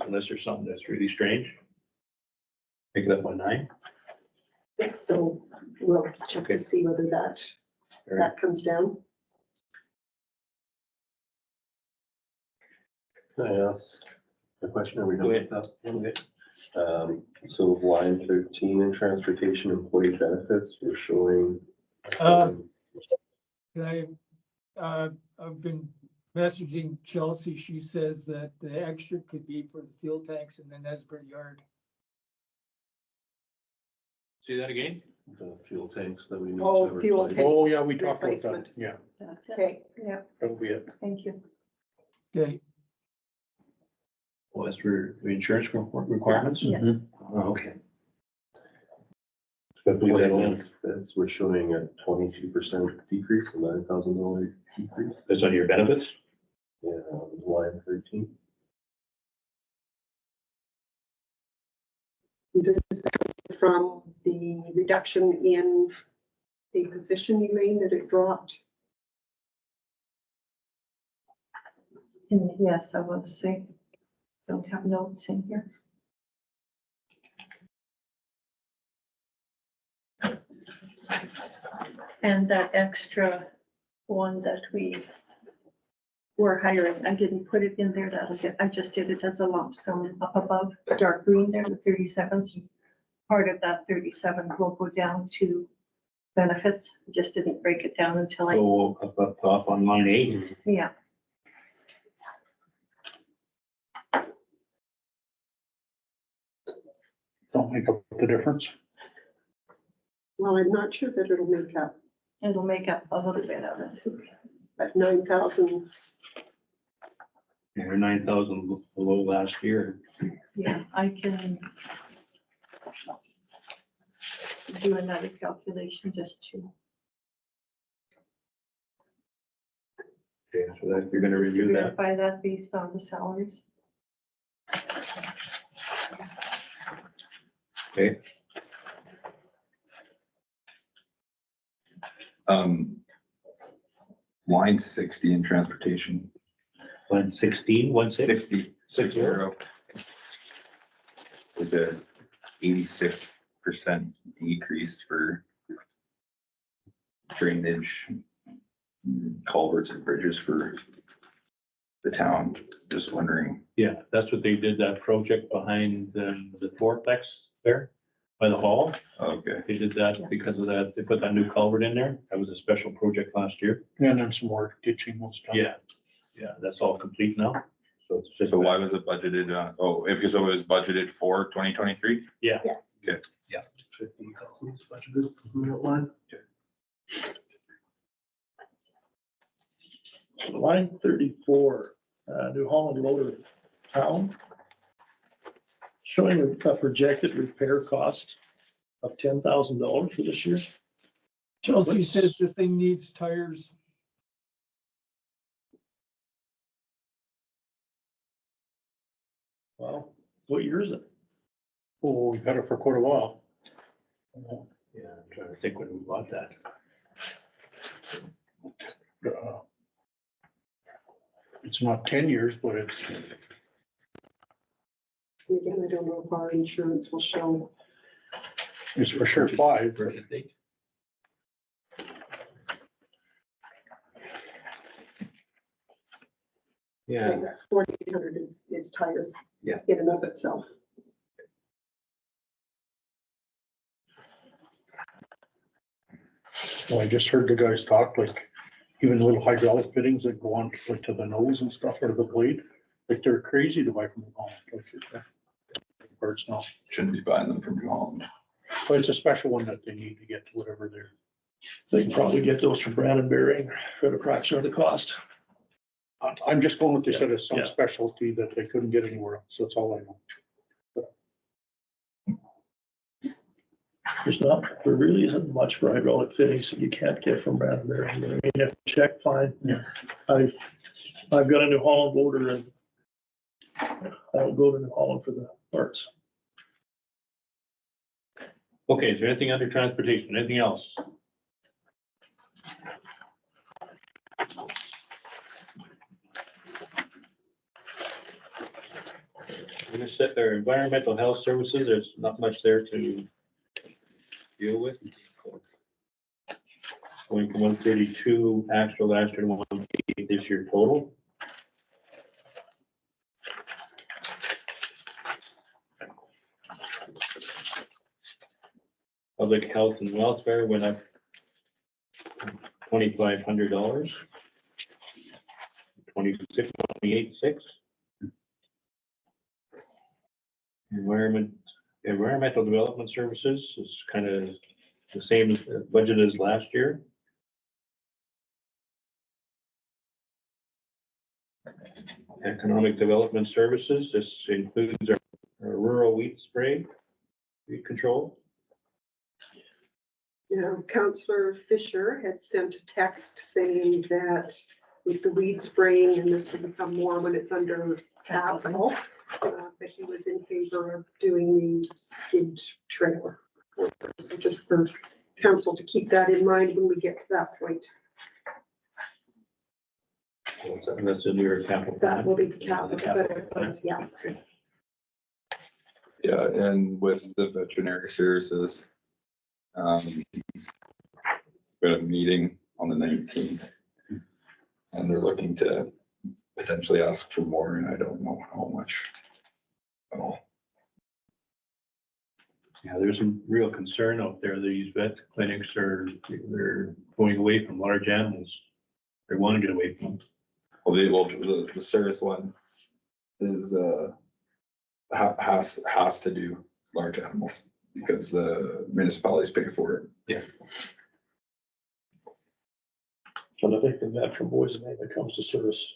Unless there's something that's really strange. Pick it up by 9. so we'll check to see whether that comes down. Can I ask a question? Are we Go done ahead. with that? So line 13 in transportation employee benefits, we're showing. Can I've been messaging Chelsea. She says that the extra could be for the fuel tanks in the Nesbit yard. See that again? The fuel tanks that we need. Oh, to fuel replace. tank. Oh, yeah, we talked about that. Replacement. Yeah, That's it. Okay, Yeah, that'll be it. thank you. Okay, Well, that's for the insurance requirements? Yeah. Oh, okay. Benefits, we're showing a 22% decrease, a $9,000 decrease. That's on your benefits? Yeah, line 13. from the reduction in the position, Elaine, that it dropped. And yes, I want to say, don't have notes in here. And that extra one that we we're hiring. I didn't put it in there. I just did it as a lump sum up above the dark green there, the 37. Part of that 37 will go down to benefits. Just didn't break it down until I, So up top on line 8, yeah. Don't make up the difference. Well, I'm not sure that it'll make up, It'll make up a little bit of it. but 9,000, or 9,000 below last year. Yeah, I can do another calculation just to. Okay, so that, you're gonna just to review that. verify that based on the salaries. Okay, Line 60 in transportation, line 16, 16. 60 with a 86% decrease for drainage, culverts and bridges for the town. Just wondering, Yeah, that's what they did, that project behind the fourplex there by the hall. okay, They did that because of that. They put that new culvert in there. That was a special project last year. And then some more ditching was done. Yeah, yeah, that's all complete now. So it's just. So why was it budgeted, because it was budgeted for 2023? Yeah, yes. 50,000 is budgeted for that line. So line 34, New Holland Loader Town. Showing a projected repair cost of $10,000 for this year. Chelsea says the thing needs tires. Wow, what year is it? Oh, we've had it for quite a while. yeah, I'm trying to think when we bought that. It's not 10 years, but it's, And again, I don't know if our insurance will show. it's for sure 5. Birthday date. Yeah, 4,800 is tires. Yeah. In and of itself. Well, I just heard the guys talk, like, even little hydraulic fittings that go on like to the nose and stuff, or the blade, like they're crazy to buy from the home. Parts now, shouldn't be buying them from New Holland. but it's a special one that they need to get to whatever they're. They can probably get those from Brandon Bearing for a fraction of the cost. I'm just going with, they said it's some Yeah. specialty that they couldn't get anywhere else, that's all I know. There really isn't much for hydraulic fittings that you can't get from Brandon Bearing. I mean, if you check, fine. Yeah. I've got a New Holland loader and I'll go to New Holland for the parts. okay, is there anything under transportation, anything else? We're gonna set their environmental health services, there's not much there to deal with. Going from 132 actual last year to 188 this year total. Public health and welfare went up $2,500. 28.6. Environmental development services is kind of the same as budget as last year. Economic development services, this includes our rural weed spray, weed control. Councillor Fisher had sent a text saying that with the weed spraying, and this will become more when it's under capital, but he was in favor of doing the skid trailer. So just for council to keep that in mind when we get to that point. That's in your capital. That will be the capital, but it was, yeah. Yeah, and with the veterinary services, got a meeting on the 19th. And they're looking to potentially ask for more, and I don't know how much at all. Yeah, there's some real concern out there. These vet clinics they're going away from large animals. They want to get away from them. Well, the service one is, has to do large animals because the municipalities pay for it. Yeah. But I think the vet from Boise that comes to service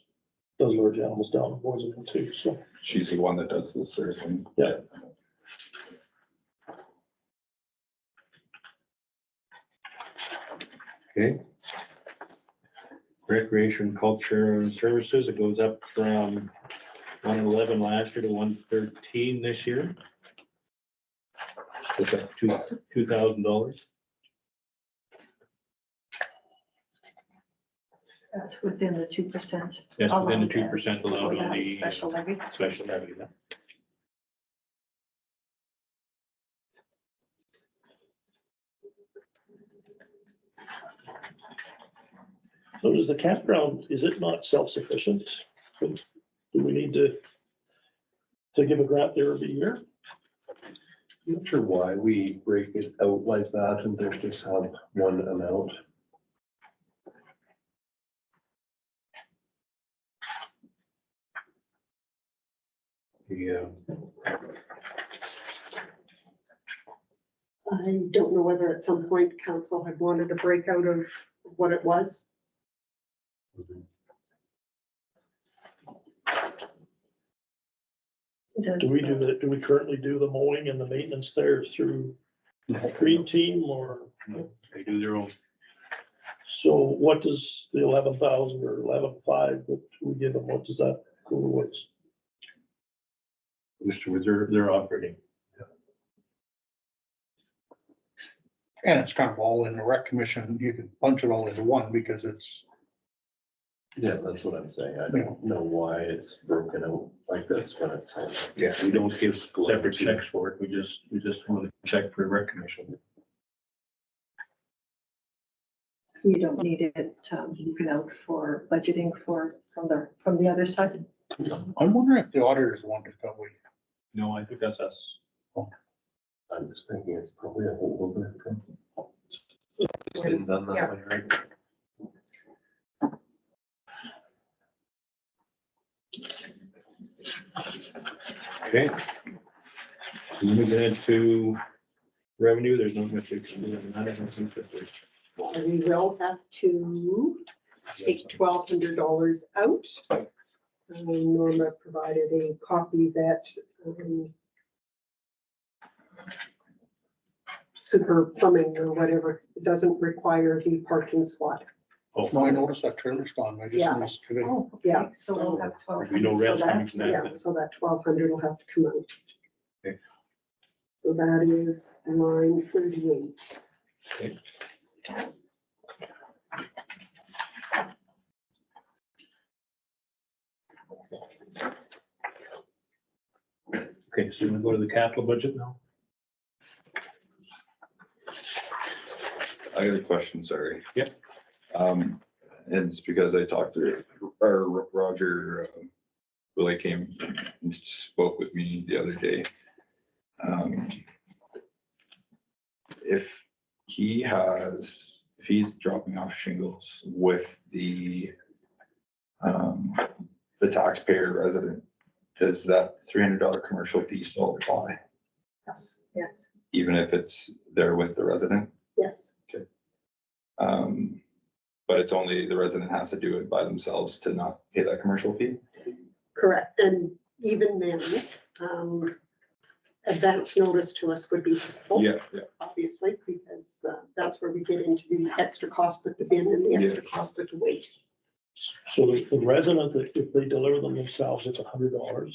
does large animals down in Boise too, so. She's the one that does the service one. Yeah. Okay. Recreation, culture and services, it goes up from 111 last year to 113 this year. It's up $2,000. That's within the 2%. That's within the 2% allowed on the Special levy. special levy. Yeah. So is the campground, is it not self-sufficient? Do we need to give a grant there every year? I'm not sure why we break it out like that and they just have one amount. Yeah. I don't know whether at some point council had wanted a breakout of what it was. Do we currently do the mowing and the maintenance there through Green Team or? They do their own. So what does the 11,000 or 11,500 that we give them, what does that go towards? Mr. Wizard, they're operating. And it's kind of all in the rec commission. You can bunch it all into one because it's, Yeah, that's what I'm saying. I don't know why it's broken out like this when it's. Yeah, we don't give separate checks for it. We just want to check for rec commission. You don't need it, out for budgeting from the other side. I'm wondering if the auditors want to go with. No, I think that's us. I'm just thinking it's probably a whole other. It's been done that way, right? Okay. Moving into revenue, there's not much. We will have to take $1,200 out. Norma provided a copy that super plumbing or whatever, it doesn't require the parking spot. No, I noticed that trailer's gone. I just Yeah. noticed today. Oh, okay. Yeah. So we'll have 12. We know So rest that, coming from yeah, that. so that 1,200 will have to come out. Okay. So that is line 38. Okay. Okay, so we go to the capital budget now. I got a question, sorry. Yep. And it's because I talked to, or Roger, Willie came and spoke with me the other day. If he's dropping off shingles with the taxpayer resident, does that $300 commercial fee still apply, Yes. Yes. even if it's there with the resident? Yes. But it's only the resident has to do it by themselves to not pay that commercial fee? Correct. And even then, advance notice to us would be helpful. Yeah. Obviously, because that's where we get into the extra cost with the bin and the extra cost with the weight. So the resident, if they deliver them themselves, it's $100.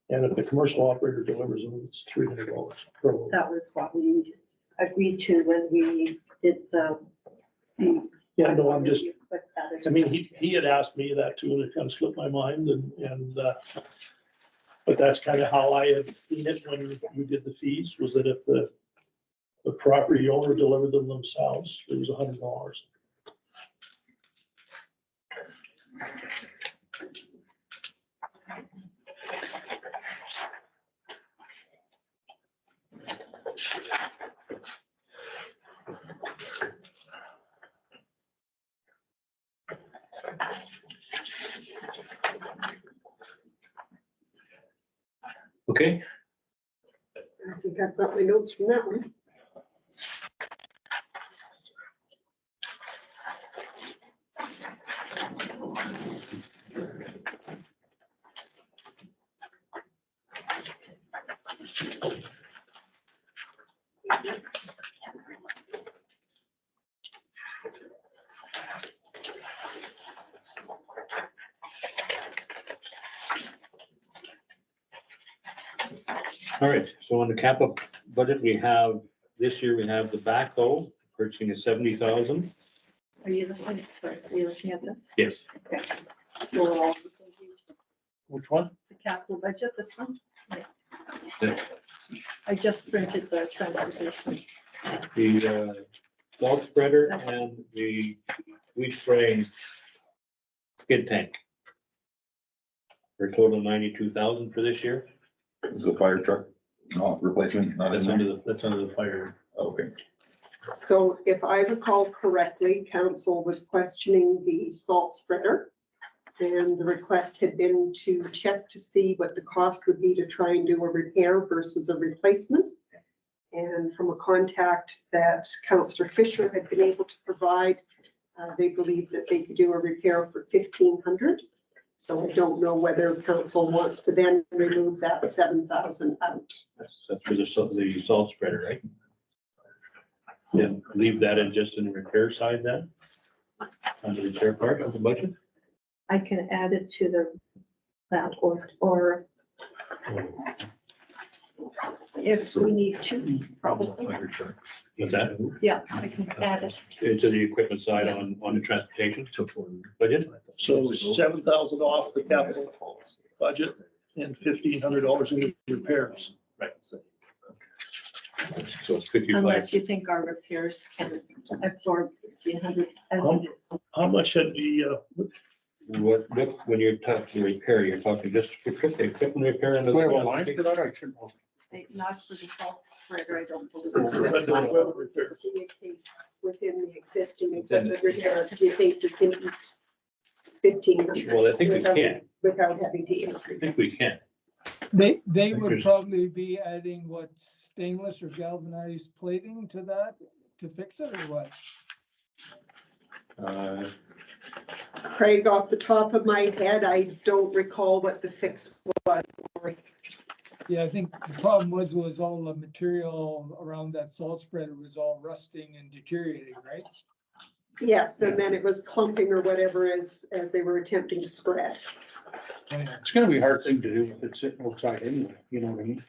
And if the commercial operator delivers them, it's $300 per load. That was what we agreed to when we did the. Yeah, no, I'm just, But that is- I mean, he had asked me that too, and it kind of slipped my mind but that's kind of how I had seen it when we did the fees, was that if the property owner delivered them themselves, it was $100. Okay, I think I've got my notes from that one. all right, so on the capital budget, we have, this year we have the backhoe purchasing at 70,000. Are you looking, sorry, are you looking at this? Yes. Okay. So, Which one? the capital budget, this one? Yeah. I just printed the transportation. The salt spreader and the weed spraying skid tank. For a total of 92,000 for this year. Is the fire truck not replacement, not in there? That's under the fire. Okay. So if I recall correctly, council was questioning the salt spreader. And the request had been to check to see what the cost would be to try and do a repair versus a replacement. And from a contact that Councillor Fisher had been able to provide, they believed that they could do a repair for 1,500. So I don't know whether council wants to then remove that 7,000 out. That's for the salt spreader, right? Yeah, leave that in just in the repair side then? Under the repair part of the budget? I can add it to the, that, or if we need to, probably. What's that? Yeah, I can add it. Into the equipment side on the transportation budget? So 7,000 off the capital budget and $1,500 in repairs. Right. So it's 55. Unless you think our repairs can absorb 1,500 as it is. How much had the, What, when you're talking repair, you're talking just equipment repair and. Do I have a line for that? I shouldn't know. Not for the salt spreader, I don't believe. but the weather repairs? Be a case within the existing equipment repairs, do you think you can eat 1,500? Well, I think we can. Without having to I increase? think we can. They would Because- probably be adding what, stainless or galvanized plating to that to fix it or what? Craig, off the top of my head, I don't recall what the fix was. Yeah, I think the problem was all the material around that salt spreader was all rusting and deteriorating, right? Yes, and then it was clumping or whatever as they were attempting to spread. It's gonna be a hard thing to do if it's sitting outside anyway, you know what I mean?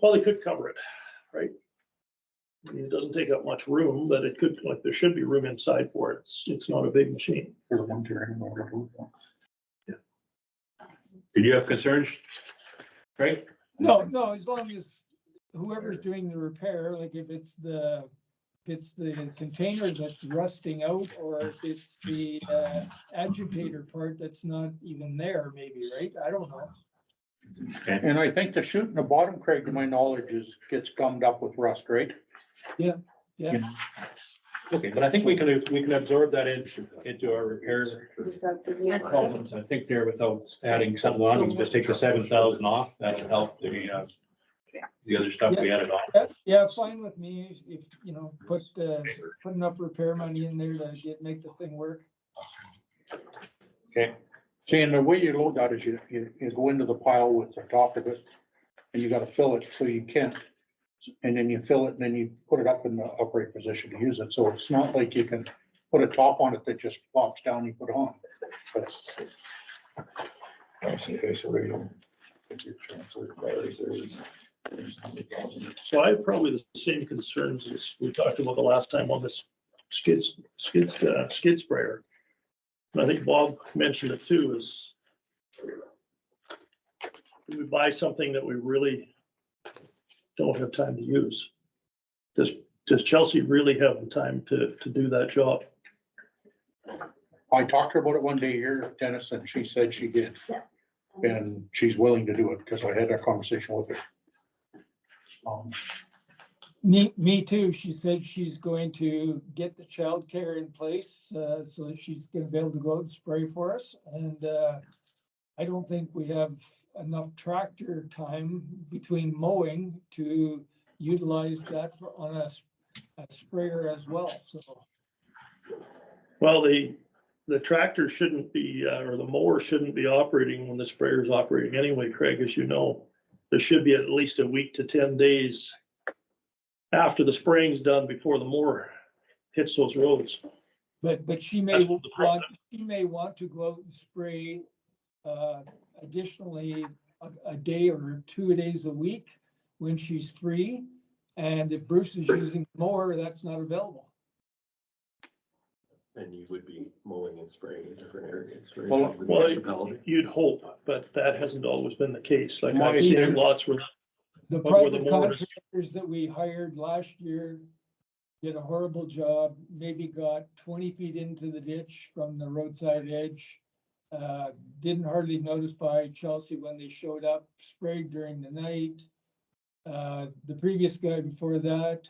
Well, they could cover it, right? I mean, it doesn't take up much room, but it could, like, there should be room inside for it. It's not a big machine. For the winter anyway. Did you have concerns? Right? No, as long as whoever's doing the repair, like if it's the container that's rusting out, or if it's the agitator part that's not even there, maybe, right? I don't know. And I think the chute in the bottom, Craig, to my knowledge, gets gummed up with rust, right? Yeah. Okay, but I think we can absorb that into our repair columns. I think there without adding something on, we can just take the 7,000 off. That'll help the other stuff we added on. Yeah, fine with me if, you know, put enough repair money in there to make the thing work. Okay, See, and the way you load that is you go into the pile with the top of it, and you gotta fill it so you can't. And then you fill it, and then you put it up in the upright position to use it, so it's not like you can put a top on it that just flops down and you put on. But So I have probably the same concerns as we talked about the last time on this skid sprayer. And I think Bob mentioned it too, is we buy something that we really don't have time to use. Does Chelsea really have the time to do that job? I talked to her about it one day here, Dennis, and she said she did. And she's willing to do it, because I had that conversation with her. Me too. She said she's going to get the childcare in place, so that she's gonna be able to go out and spray for us. And I don't think we have enough tractor time between mowing to utilize that on a sprayer as well, so. Well, the tractor shouldn't be, or the mower shouldn't be operating when the sprayer is operating anyway, Craig, as you know. There should be at least a week to 10 days after the spraying's done before the mower hits those roads. But she may That's the problem. want to go out and spray additionally a day or 2 days a week when she's free. And if Bruce is using the mower, that's not available. And you would be mowing and spraying in different areas, right? Well, With the Well, municipality. you'd hope, but that hasn't always been the case. Like My I've seen opinion- lots where The But where the private mowers- contractors that we hired last year did a horrible job, maybe got 20 feet into the ditch from the roadside edge. Didn't hardly notify Chelsea when they showed up, sprayed during the night. The previous guy before that,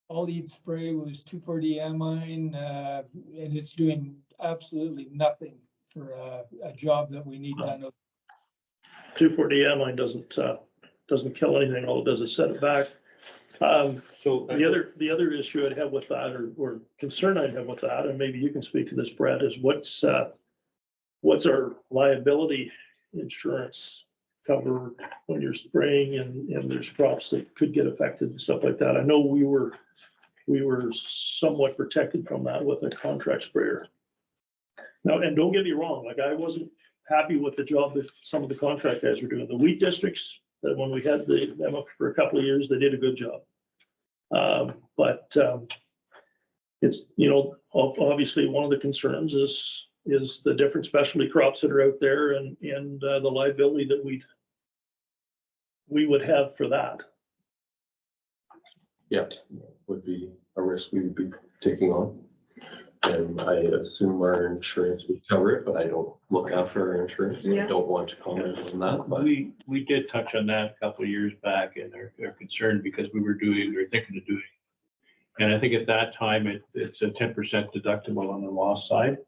all he'd spray was 240 amine, and it's doing absolutely nothing for a job that we need done. 240 amine doesn't kill anything. All it does is set it back. So The other issue I'd have with that, or concern I'd have with that, and maybe you can speak to this, Brad, is what's our liability insurance cover when you're spraying and there's crops that could get affected and stuff like that? I know we were somewhat protected from that with a contract sprayer. Now, and don't get me wrong, like I wasn't happy with the job that some of the contract guys were doing. The wheat districts, that when we had them up for a couple of years, they did a good job. But it's, obviously one of the concerns is the different specialty crops that are out there and the liability that we would have for that. Yeah, would be a risk we would be taking on. And I assume our insurance would cover it, but I don't look after our insurance. So I don't want to comment on that, but we did touch on that a couple of years back and are concerned because we were thinking of doing. And I think at that time, it's a 10% deductible on the loss side.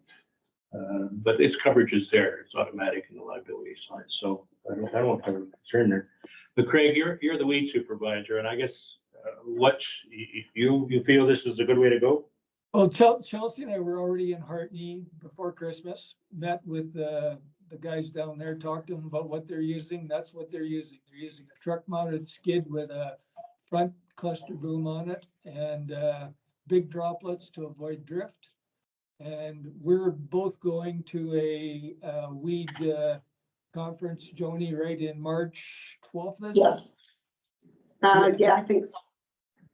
But its coverage is there. It's automatic in the liability side. So I don't have a concern there. But Craig, you're the weed supervisor, and I guess you feel this is a good way to go? Well, Chelsea and I were already in Hartney before Christmas, met with the guys down there, talked to them about what they're using. That's what they're using. They're using a truck mounted skid with a front cluster boom on it and big droplets to avoid drift. And we're both going to a weed conference, Joni, right in March 12th. Yes. Yeah, I think so.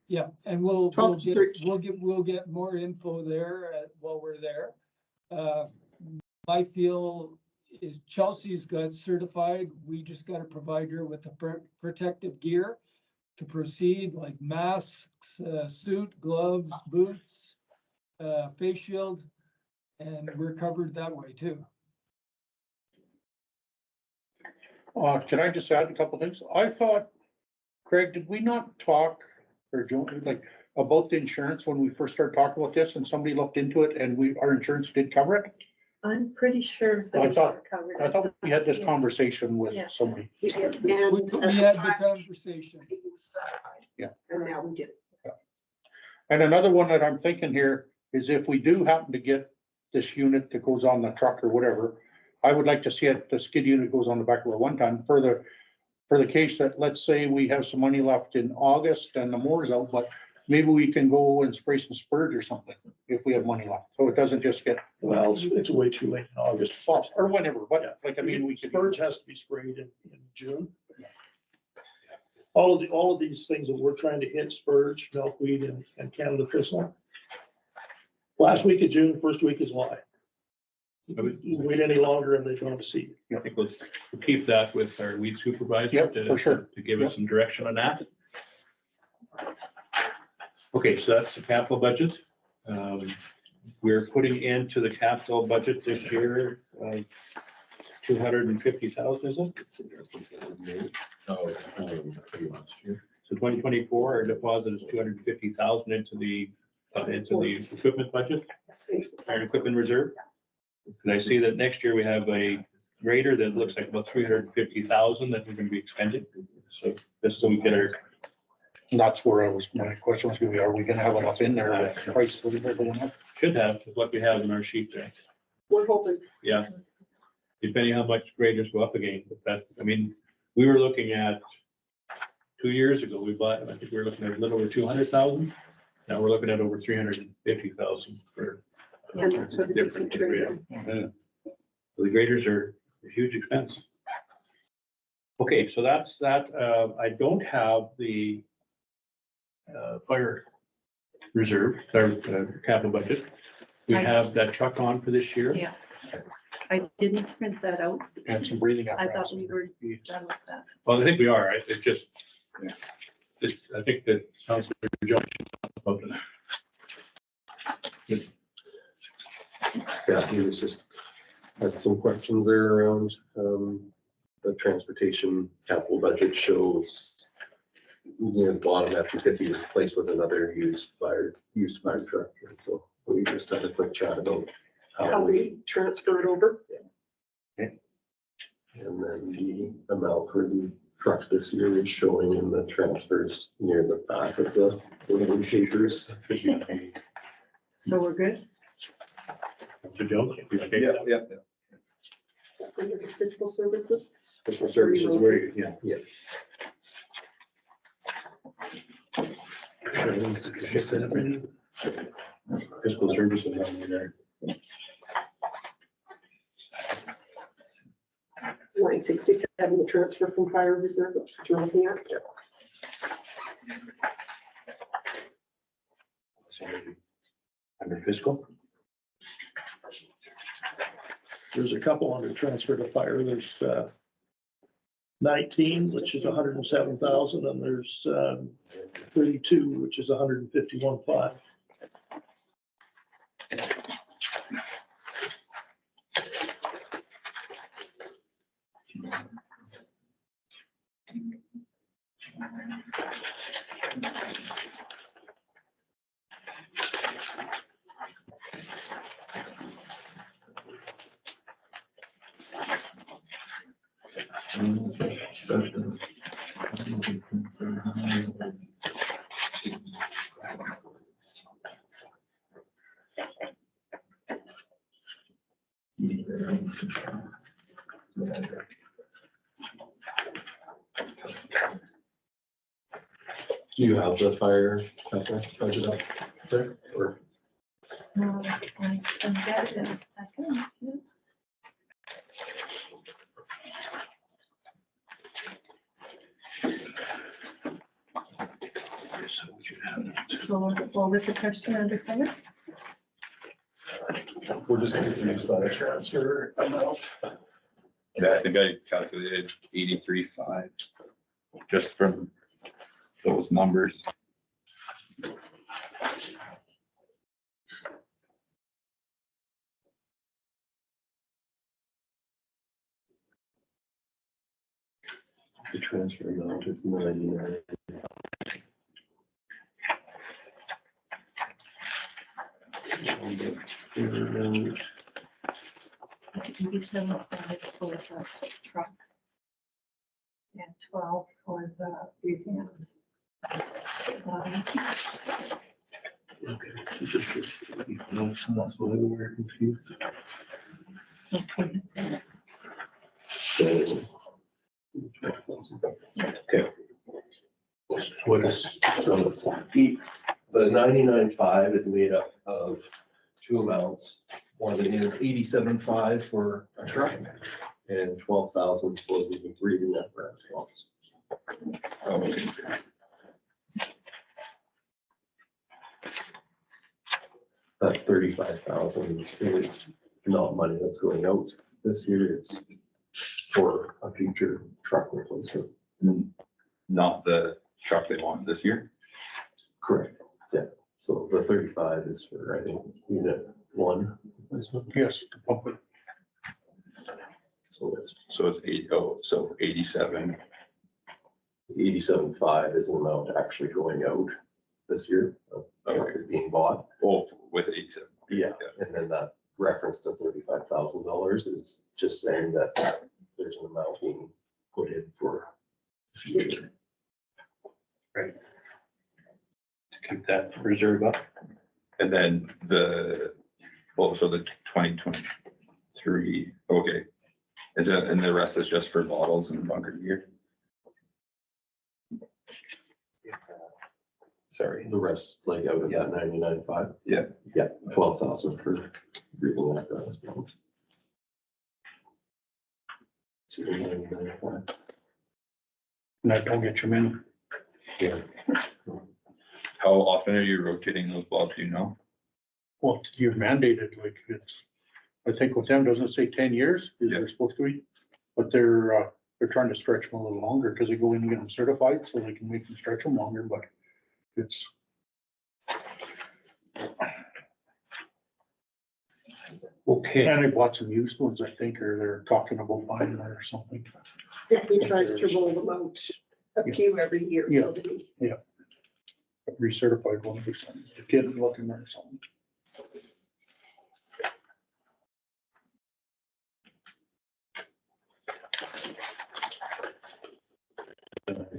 Yeah, and we'll 12 to 13. get more info there while we're there. My feel is Chelsea's got certified. We just got to provide her with the protective gear to proceed, like masks, suit, gloves, boots, face shield, and we're covered that way too. Can I just add a couple things? I thought, Craig, did we not talk or jointly like about the insurance when we first started talking about this and somebody looked into it and our insurance did cover it? I'm pretty sure that I it's thought- not covered. I thought we had this Yeah. conversation with Yeah. somebody. We did, We and had the conversation. Yeah. And now we did. And another one that I'm thinking here is if we do happen to get this unit that goes on the truck or whatever, I would like to see it, the skid unit goes on the back of it one time for the case that, let's say we have some money left in August and the mower's out, but maybe we can go and spray some spurge or something if we have money left. So it doesn't just get, Well, it's way too late in August. or whenever, Yeah. but like, I mean, we could. Spurge has to be sprayed in June. All of these things that we're trying to hit, spurge, milkweed, and Canada thistle. Last week of June, first week is July. Wait any longer and they're going to see. I think we'll keep that with our weed supervisor. Yep, for sure. To give us some direction on that. Okay, so that's the capital budget. We're putting into the capital budget this year, 250,000, is it? last year. So 2024, our deposit is 250,000 into the equipment budget, our equipment reserve. And I see that next year we have a grader that looks like about 350,000 that we're gonna be expending. So just so we get our, That's where my question was gonna be, are we gonna have enough in there, the price of it going up? should have what we have in our sheet there. We're hoping. Yeah. Depending how much graders go up again, but that's, I mean, we were looking at 2 years ago, we bought, I think we were looking at a little over 200,000. Now we're looking at over 350,000 for. And that's what it is in different trade. grader. The graders are a huge expense. Okay, so that's that. I don't have the fire reserve, our capital budget. We have that truck on for this year. Yeah. I didn't print that out. And some breathing I apparatus. thought we were done with that. Well, I think we are, right? It's just, Yeah. I think that Councilor Jones. Yeah, he was just, had some questions there around, the transportation capital budget shows near the bottom after 50 is replaced with another used fire truck. And so we just had a quick chat about How how we, we transfer it over. and then the amount for the truck this year is showing in the transfers near the back of the shakers. So we're good? Councilor Jones. you okay with Yeah, that? yeah. Under the fiscal services. Fiscal services, where, you- yeah. Fiscal services on there. 967, the transfer from fire reserve, which you're looking at. Under fiscal. There's a couple under transfer to fire. There's 19, which is 107,000, and there's 32, which is 151,500. Do you have the fire budget up there or? I can get it in a second. So what was the question under fire? We're just confused by the transfer amount. Yeah, I think I calculated 83.5 just from those numbers. The transfer amount is 99. It's 87 for the truck. And 12 for the exams. No, that's why we were confused. So. Okay. What is, so let's see. The 99.5 is made up of two amounts. One is 87.5 for a truck and 12,000 for the breathing apparatus. That 35,000 is not money that's going out this year. It's for a future truck replacement. Not the truck they want this year. Correct. Yeah. So the 35 is for, I think, unit 1 replacement. Yes, to pump it. So it's So it's 87. 87.5 is an amount actually going out this year. Is being bought. Oh, with 87. Yeah. And then that reference to $35,000 is just saying that there's an amount being put in for future. To keep that reserve up. And then so the 2023, okay. And the rest is just for bottles and bunker gear? Sorry. The rest, like out of that 99.5? Yeah. Yeah, 12,000 for reading that. So 99.5. And that don't get you many. Yeah. How often are you rotating those bottles, do you know? Well, you're mandated, like it's, I think with them, doesn't it say 10 years? Is Yeah. they're supposed to be? But they're trying to stretch them a little longer because they go in and get them certified so they can make them stretch them longer, but it's. Okay. And they bought some used ones, I think, or they're talking about buying them or something. Yeah, he tries to roll them out a few every year. Yeah. So that he- Recertified one or something. The kid looking or something.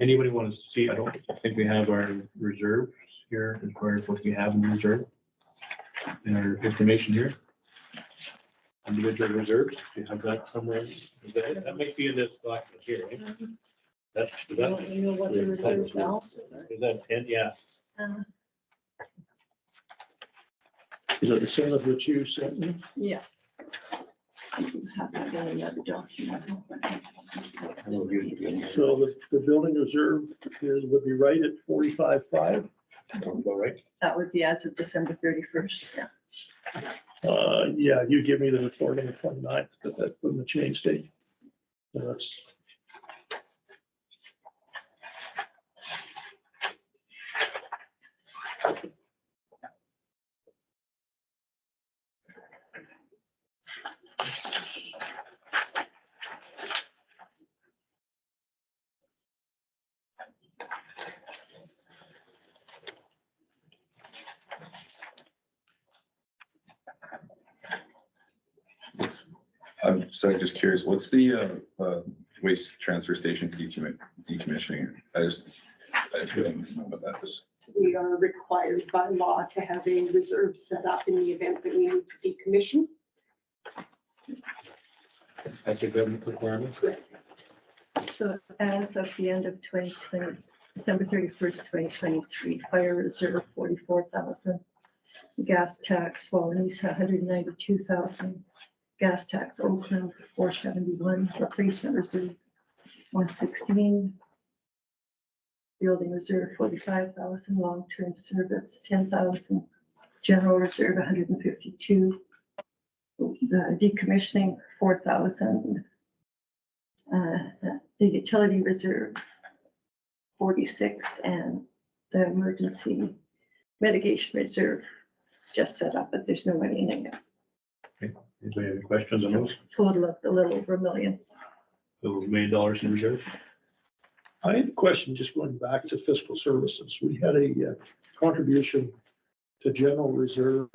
Anybody want to see? I don't think we have our reserves here as far as what we have in reserve. In our information here. Individual reserves, do you have that somewhere? That might be in this document here, right? That's, is that, You know what the reserve balance is? is that 10? Yeah. Is it the same as what you sent me? Yeah. I can have that in another document. So the building reserve would be right at 45.5. Sounds about right. That would be as of December 31st, yeah. Yeah, you give me the report on the 29th, but that from the change date. That's. I'm just curious, what's the waste transfer station decommissioning? I don't know what that is. We are required by law to have a reserve set up in the event that we need to decommission. That's a government requirement. So as of the end of 2020, December 31st, 2023, fire reserve 44,000. Gas tax, Wawanesa 192,000. Gas tax, Oakland 471. Replacement reserve 116. Building reserve 45,000. Long-term service 10,000. General reserve 152. Decommissioning 4,000. The utility reserve 46, and the emergency mitigation reserve just set up, but there's no money in it. Anybody have any questions on those? Total of a little over $1 million. $1 million in reserve? I had a question, just going back to fiscal services. We had a contribution to general reserve.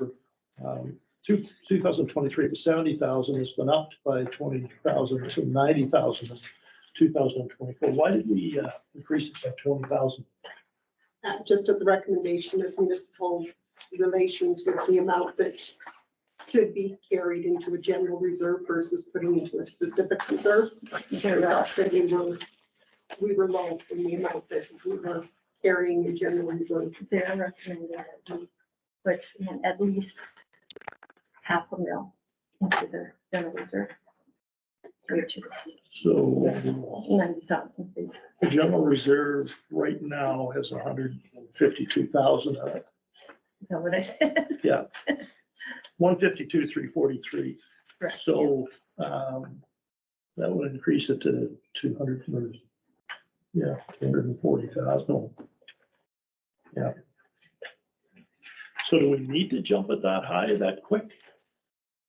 2023 was 70,000. It's been upped by 20,000 to 90,000 in 2024. Why did we increase it by 20,000? Just at the recommendation of municipal relations with the amount that should be carried into a general reserve versus putting into a specific reserve. We felt that we were low in the amount that we were carrying in general reserve. They're recommending that we put in at least $500,000 into the general reserve, which is So 90,000. the general reserve right now has 152,000 in it. Is that what I said? Yeah. 152,343. Correct. So that would increase it to 200, yeah, 240,000. Yeah. So do we need to jump it that high, that quick?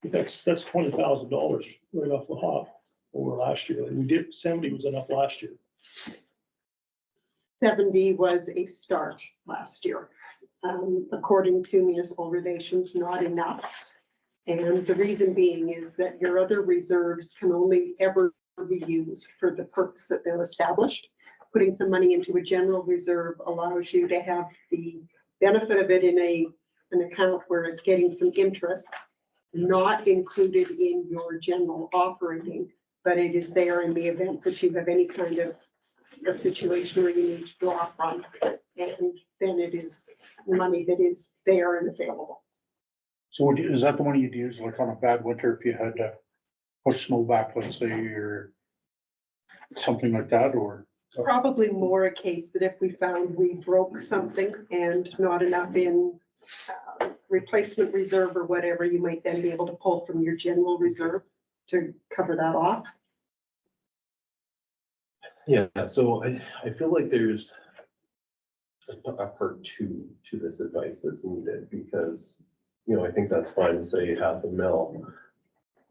That's $20,000 right off the hop over last year. We did, 70 was enough last year. 70 was a start last year. According to municipal relations, not enough. And the reason being is that your other reserves can only ever be used for the purpose that they're established. Putting some money into a general reserve allows you to have the benefit of it in an account where it's getting some interest, not included in your general operating, but it is there in the event that you have any kind of a situation where you need to draw from, and then it is money that is there and available. So is that the one you'd use like on a bad winter if you had to push snow back, let's say, or something like that, or? Probably more a case that if we found we broke something and not enough in replacement reserve or whatever, you might then be able to pull from your general reserve to cover that off. Yeah, so I feel like there's a part two to this advice that's needed because, you know, I think that's fine to say half a mil.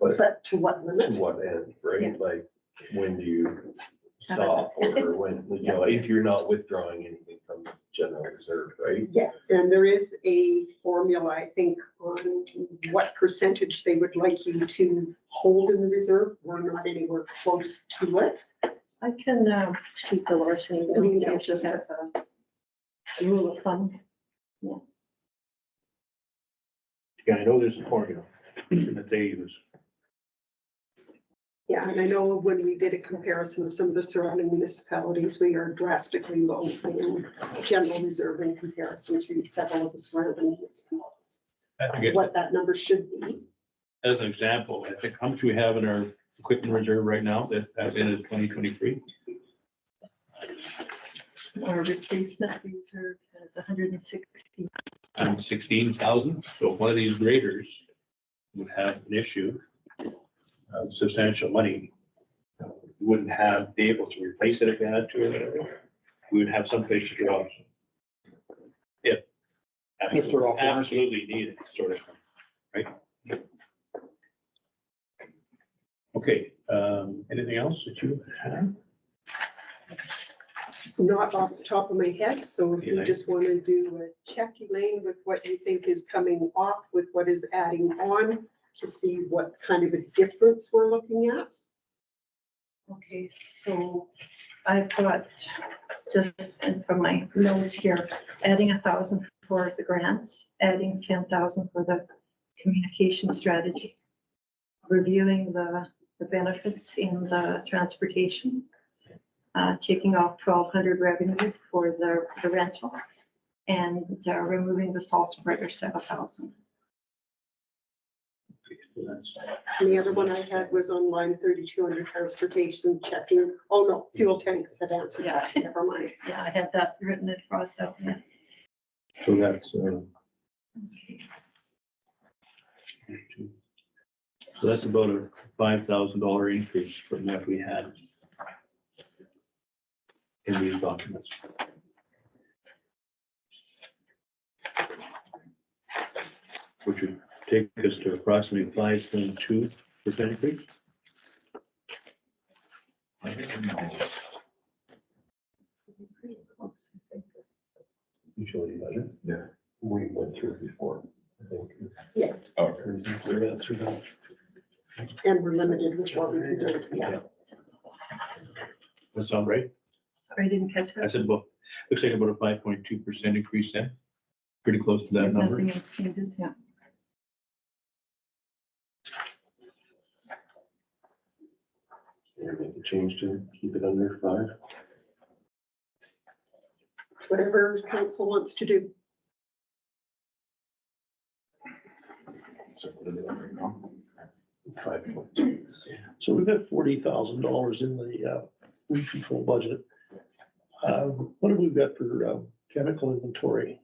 But to what To limit? what end, right? Yeah. Like, when do you stop or when, you know, if you're not withdrawing anything from the general reserve, right? Yeah, and there is a formula, I think, on what percentage they would like you to hold in the reserve. We're not anywhere close to it. I can shoot Dolores an email, I mean, see if it's she just has a rule of thumb. Yeah, I know there's a formula that they use. Yeah, and I know when we did a comparison with some of the surrounding municipalities, we are drastically low in general reserve in comparison to several of the surrounding municipalities. I think What that number should be. as an example, I think how much we have in our equipment reserve right now that as in 2023. Our replacement reserve is 160. 16,000. So if one of these graders would have an issue, substantial money, we wouldn't be able to replace it if they had to or whatever. We would have some place to draw. If they're off warranty. absolutely needed, sort of, right? Okay, anything else that you have? Not off the top of my head, so if you Elaine? just want to do a check, Elaine, with what you think is coming off, with what is adding on, to see what kind of a difference we're looking at. Okay, so I've got just from my notes here, adding 1,000 for the grants, adding 10,000 for the communication strategy, reviewing the benefits in the transportation, taking off 1,200 revenue for the rental, and removing the salt spreader 7,000. And the other one I had was on line 3200 transportation checking. Oh, no, fuel tanks had answered that. Never mind. Yeah, I had that written across that. So that's, so that's about a $5,000 increase from what we had in these documents. Which would take us to approximately 5.2% increase. Usually, budget. Yeah. We went through it before, I think. Yeah, Okay. Clear that through that. and we're limited with what we can do. Yeah. That sound right? I didn't catch I that. said, well, looks like about a 5.2% increase then. Pretty close to that number. Nothing else changes, yeah. Can we make a change to keep it under 5? Whatever council wants to do. So what is it right now? 5.2. So we've got $40,000 in the leafy full budget. What have we got for chemical inventory?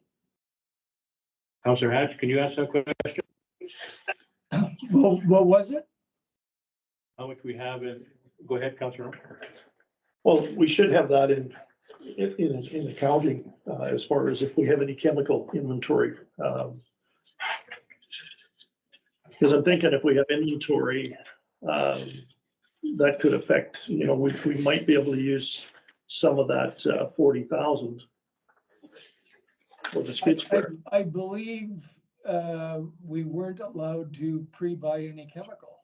Counselor Hatch, can you ask that question? Well, what was it? How much we have in, go ahead, Counselor. Well, we should have that in accounting as far as if we have any chemical inventory. Because I'm thinking if we have inventory, that could affect, you know, we might be able to use some of that 40,000 for the skid spreader. I believe we weren't allowed to pre-buy any chemical.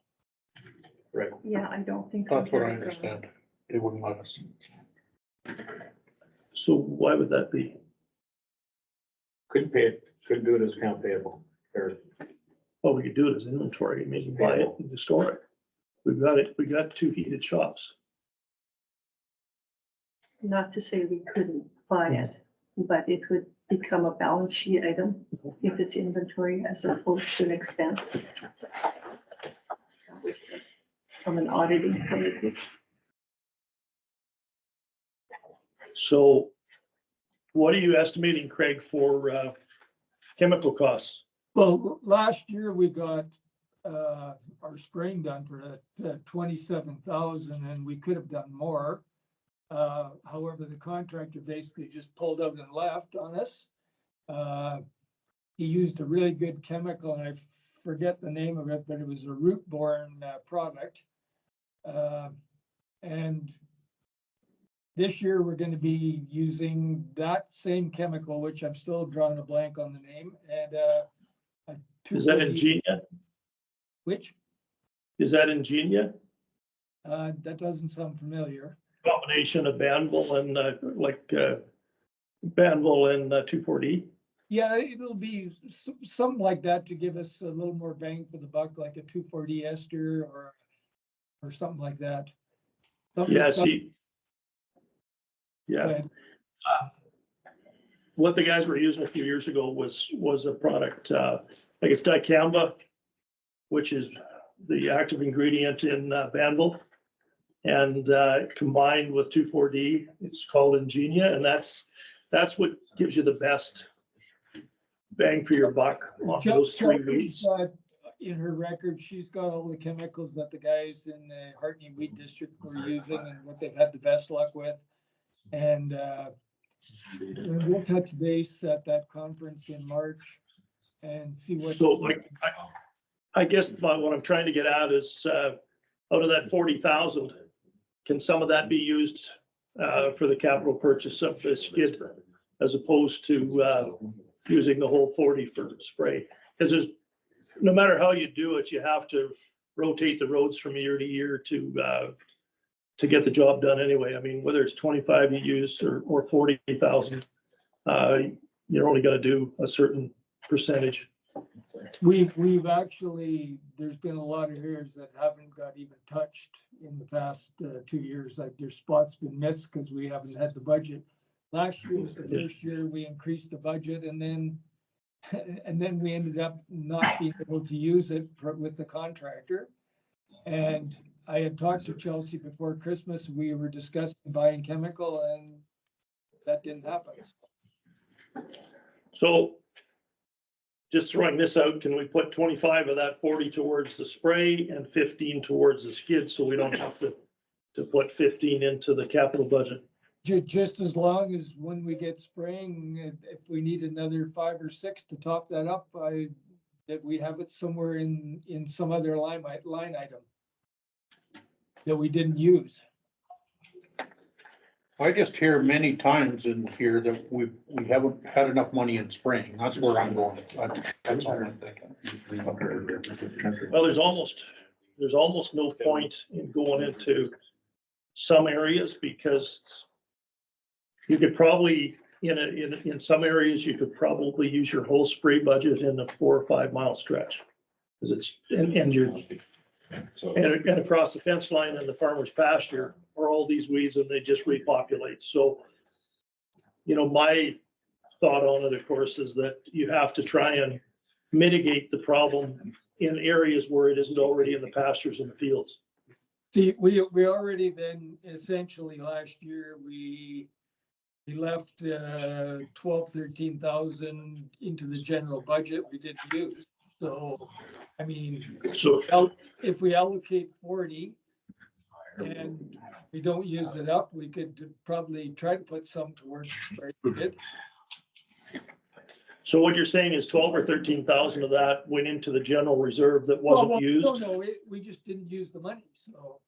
Right. Yeah, I don't think. That's what I we have, understand. They wouldn't let us. So why would that be? Couldn't pay it, couldn't do it as account payable. Or Well, we could do it as inventory, maybe buy it and store it. We've got it, we got 2 heated shops. Not to say we couldn't buy it, but it would become a balance sheet item if it's inventory as opposed to an expense. From an auditing point of view. So what are you estimating, Craig, for chemical costs? Well, last year we got our spraying done for 27,000, and we could have done more. However, the contractor basically just pulled out and left on us. He used a really good chemical, and I forget the name of it, but it was a root-borne product. And this year we're going to be using that same chemical, which I'm still drawing a blank on the name, and Is that Ingenia? Which? Is that Ingenia? That doesn't sound familiar. Combination of Banville and Banville and 2,4-D? Yeah, it'll be something like that to give us a little more bang for the buck, like a 2,4-D ester or something like that. Something Yeah, that's got- see. Yeah. Go ahead. What the guys were using a few years ago was a product, like it's dicamba, which is the active ingredient in Banville. And combined with 2,4-D, it's called Ingenia, and that's what gives you the best bang for your buck on those 3 Chelsea's weeds. got, in her record, she's got all the chemicals that the guys in the Hartney Wheat District were using and what they've had the best luck with. And we'll touch base at that conference in March and see what. So like, I guess what I'm trying to get at is out of that 40,000, can some of that be used for the capital purchase of the skid as opposed to using the whole 40 for spray? Because there's, no matter how you do it, you have to rotate the roads from year to year to get the job done anyway. I mean, whether it's 25 you use or 40,000, you're only gonna do a certain percentage. We've actually, there's been a lot of areas that haven't got even touched in the past 2 years. Like there's spots been missed because we haven't had the budget. Last year was the first year we increased the budget, and then we ended up not being able to use it with the contractor. And I had talked to Chelsea before Christmas. We were discussing buying chemical, and that didn't happen. So just throwing this out, can we put 25 of that 40 towards the spray and 15 towards the skid, so we don't have to put 15 into the capital budget? Just as long as when we get spraying, if we need another 5 or 6 to top that up, that we have it somewhere in some other line item that we didn't use. I just hear many times in here that we haven't had enough money in spraying. That's where I'm going. That's all I'm thinking. Well, there's almost no point in going into some areas because you could probably, in some areas, you could probably use your whole spray budget in a 4 or 5 mile stretch. Because it's, and you're, and across the fence line and the farmer's pasture are all these weeds and they just repopulate. So, my thought on it, of course, is that you have to try and mitigate the problem in areas where it isn't already in the pastures and the fields. See, we already then essentially last year, we left 13,000 into the general budget we didn't use. So, I mean, So if we allocate 40 and we don't use it up, we could probably try to put some towards the spray kit. So what you're saying is 12 or 13,000 of that went into the general reserve that wasn't used? No, we just didn't use the money, so.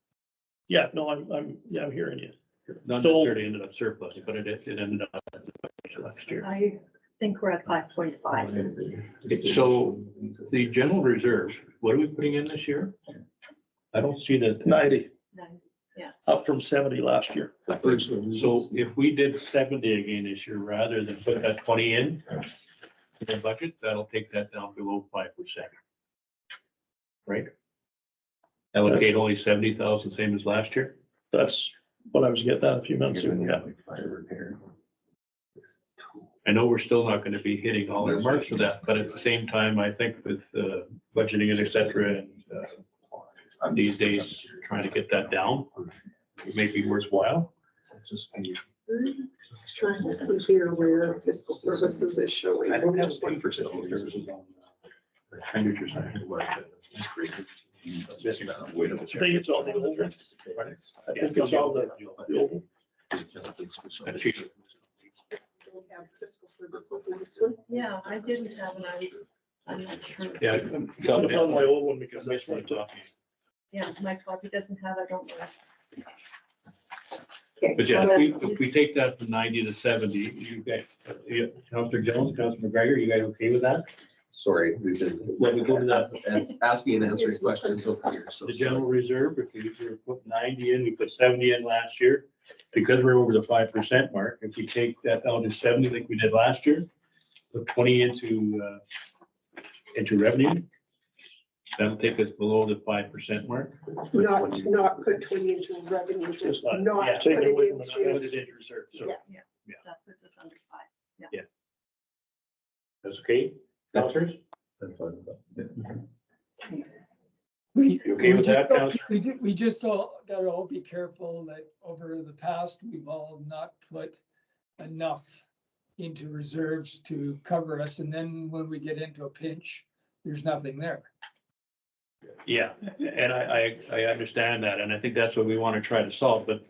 Yeah, no, I'm hearing you. Not necessarily ended up surplus, but it ended up last year. I think we're at 5.5. So the general reserve, what are we putting in this year? I don't see that. 90, Yeah, up from 70 last year. So if we did 70 again this year, rather than put that 20 in the budget, that'll take that down below 5%. Right? Allocate only 70,000, same as last year? That's what I was getting at a few minutes ago. Yeah. I know we're still not gonna be hitting all our marks for that, but at the same time, I think with budgeting and et cetera, and these days, trying to get that down, it may be worthwhile. Trying to see here where fiscal services is showing. I don't have a for services on expenditures. I think I think it's all the old ones. I think it's all the old ones. Don't have fiscal services next one. yeah, I didn't have an, I'm not sure. Yeah. It's on my old one because that's what I took. Yeah, my copy doesn't have, I don't know. Okay, But so yeah, then- if we take that from 90 to 70, you guys, Councillor Jones, Councillor McGregor, you guys okay with that? Sorry, we've been. Well, we go to that. Asking and answering questions over here, so. The general reserve, if we put 90 in, we put 70 in last year, because we're over the 5% mark, if we take that down to 70 like we did last year, put 20 into revenue, that'll take us below the 5% mark. Not put 20 into revenue, just Just not- not yeah, put take it it away from the into. Put it into reserve, so Yeah. That puts us under 5. that's okay, councillors? We, You okay with that, Councillor? we just all gotta all be careful that over the past, we've all not put enough into reserves to cover us, and then when we get into a pinch, there's nothing there. Yeah, and I understand that, and I think that's what we want to try to solve, but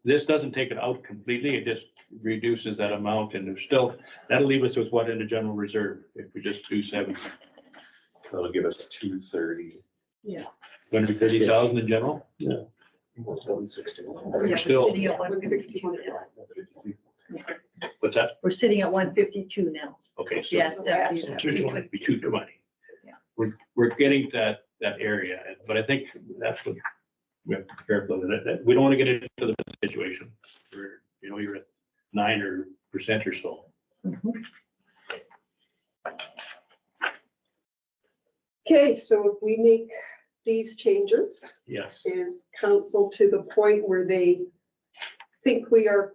this doesn't take it out completely, it just reduces that amount, and there's still, that'll leave us with what in the general reserve, if we just do 70. That'll give us 230. Going to be 30,000 in general? Yeah. 160. Yeah, we're Still- sitting at 152 now. What's that? We're sitting at 152 now. Okay, so Yeah, So it's that's- be too money. Yeah. We're getting that area, but I think that's what we have to be careful of, that we don't want to get into the situation where, you're at 9% or so. Mhm. Okay, so if we make these changes, Yes, is council to the point where they think we are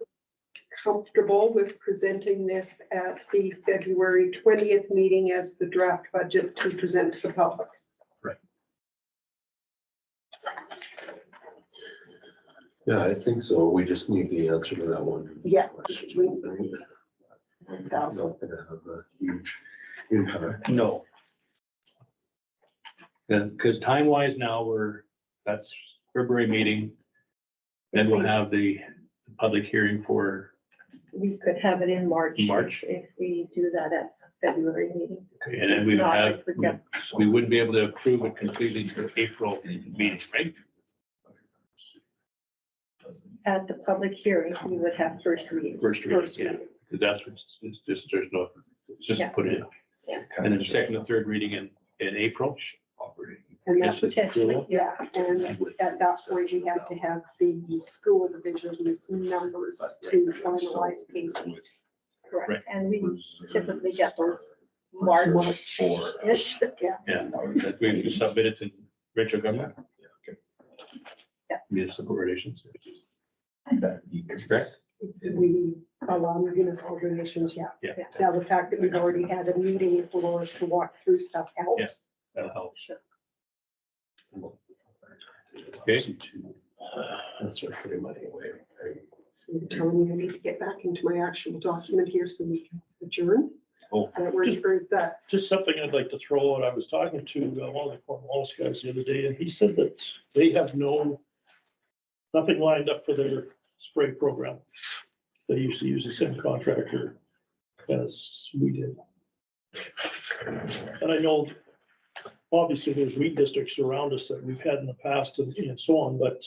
comfortable with presenting this at the February 20th meeting as the draft budget to present to the public? Yeah, I think so. We just need the answer to that one. Yeah. Question. Not gonna have a huge impact. no. Because time-wise now, that's February meeting, then we'll have the public hearing for, We could have it in March. March. If we do that at February meeting. and then we would Not have, if we get- we wouldn't be able to approve it completely for April meeting, right? At the public hearing, we would have first reading. First reading, yeah, because that's what, it's just, there's no, it's just Yeah. put it in. Yeah. And then second and third reading in April. And that's, Potentially, yeah, and at that point, we have to have the school division's numbers to finalize payment. Right. correct. And we typically get those March-ish. Yeah. Yeah, that we submit it to Richard government. Yeah. Municipal relations. Correct? We allow municipal relations, yeah. Yeah. Now, the fact that we've already had a meeting for us to walk through stuff helps. That'll help. Sure. Okay, That's right, pretty money away. So I'm telling you, I need to get back into my actual document here so we can adjourn. Oh. So that works for, is that, Just something I'd like to throw out. I was talking to one of the Cornwallis guys the other day, and he said that they have nothing lined up for their spray program. They used to use the same contractor as we did. And I know, obviously, there's weed districts around us that we've had in the past and so on, but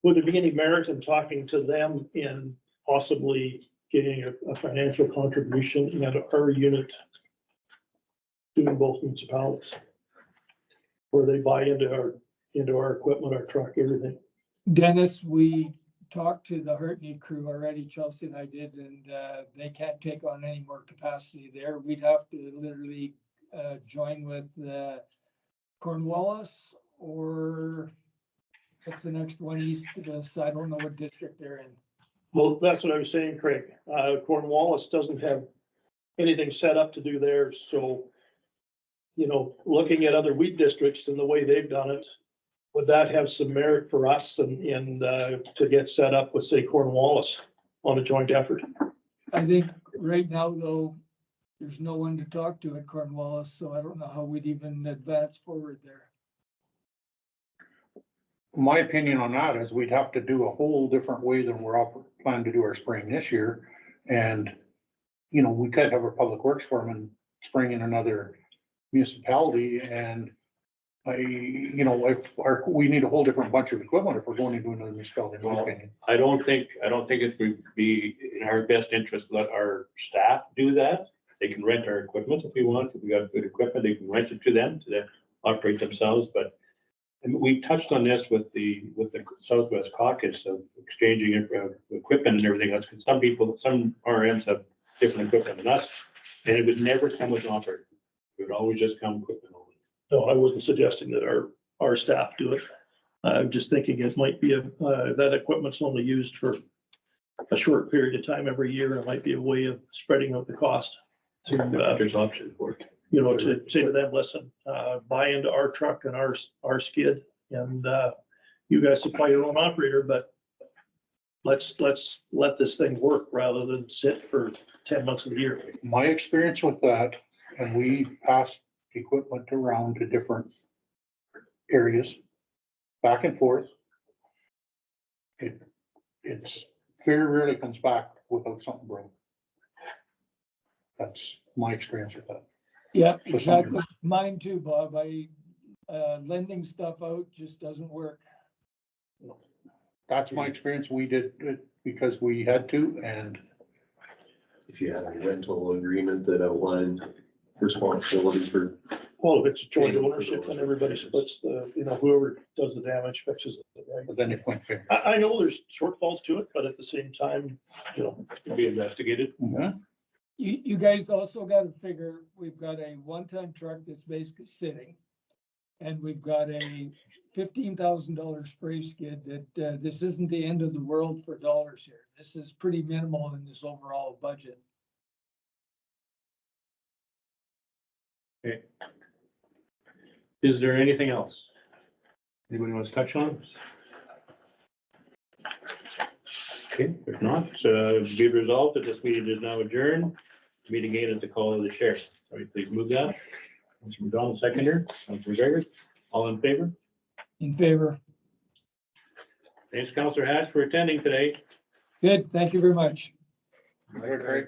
would there be any merit in talking to them in possibly getting a financial contribution and our unit doing both municipalities, where they buy into our equipment, our truck, everything. Dennis, we talked to the Hartney crew already, Chelsea and I did, and they can't take on any more capacity there. We'd have to literally join with Cornwallis, or what's the next one east of us? I don't know what district they're in. Well, that's what I was saying, Craig. Cornwallis doesn't have anything set up to do theirs, so, you know, looking at other weed districts and the way they've done it, would that have some merit for us and to get set up with, say, Cornwallis on a joint effort? I think right now, though, there's no one to talk to at Cornwallis, so I don't know how we'd even advance forward there. My opinion on that is we'd have to do a whole different way than we're planning to do our spraying this year. And, you know, we could have our public works foreman spraying in another municipality, and you know, if we need a whole different bunch of equipment if we're going into another municipality, in my opinion. I don't think it would be in our best interest to let our staff do that. They can rent our equipment if we want. If we got good equipment, they can rent it to them to operate themselves. But and we touched on this with the Southwest Caucus of exchanging equipment and everything else. Because some RMs have different equipment than us, and it would never come with an operator. It would always just come equipment only. No, I wasn't suggesting that our staff do it. I'm just thinking it might be that equipment's only used for a short period of time every year. It might be a way of spreading out the cost. There's options for it. You know, to say to them, listen, buy into our truck and our skid, and you guys supply your own operator, but let's let this thing work rather than sit for 10 months of the year. My experience with that, and we passed equipment around to different areas, back and forth. It's very rarely comes back without something broken. That's my experience with that. Yeah, exactly. Mine too, Bob. Lending stuff out just doesn't work. That's my experience. We did it because we had to, and If you had a rental agreement that outlined responsibility for. Well, if it's joint ownership and everybody splits whoever does the damage fixes it, right? then you point finger. I know there's shortfalls to it, but at the same time, To be investigated. Mhm. You guys also got to figure, we've got a one-ton truck that's basically sitting. And we've got a $15,000 spray skid that this isn't the end of the world for dollars here. This is pretty minimal in this overall budget. Okay. Is there anything else anybody wants to touch on? Okay, if not, be resolved that this meeting is now adjourned. Meet again at the call of the chair. Sorry, please move that. Mr. McDonald, seconder. Mr. McGregor, all in favor? In favor. Thanks, Councillor Hatch, for attending today. Good, thank you very much. Great.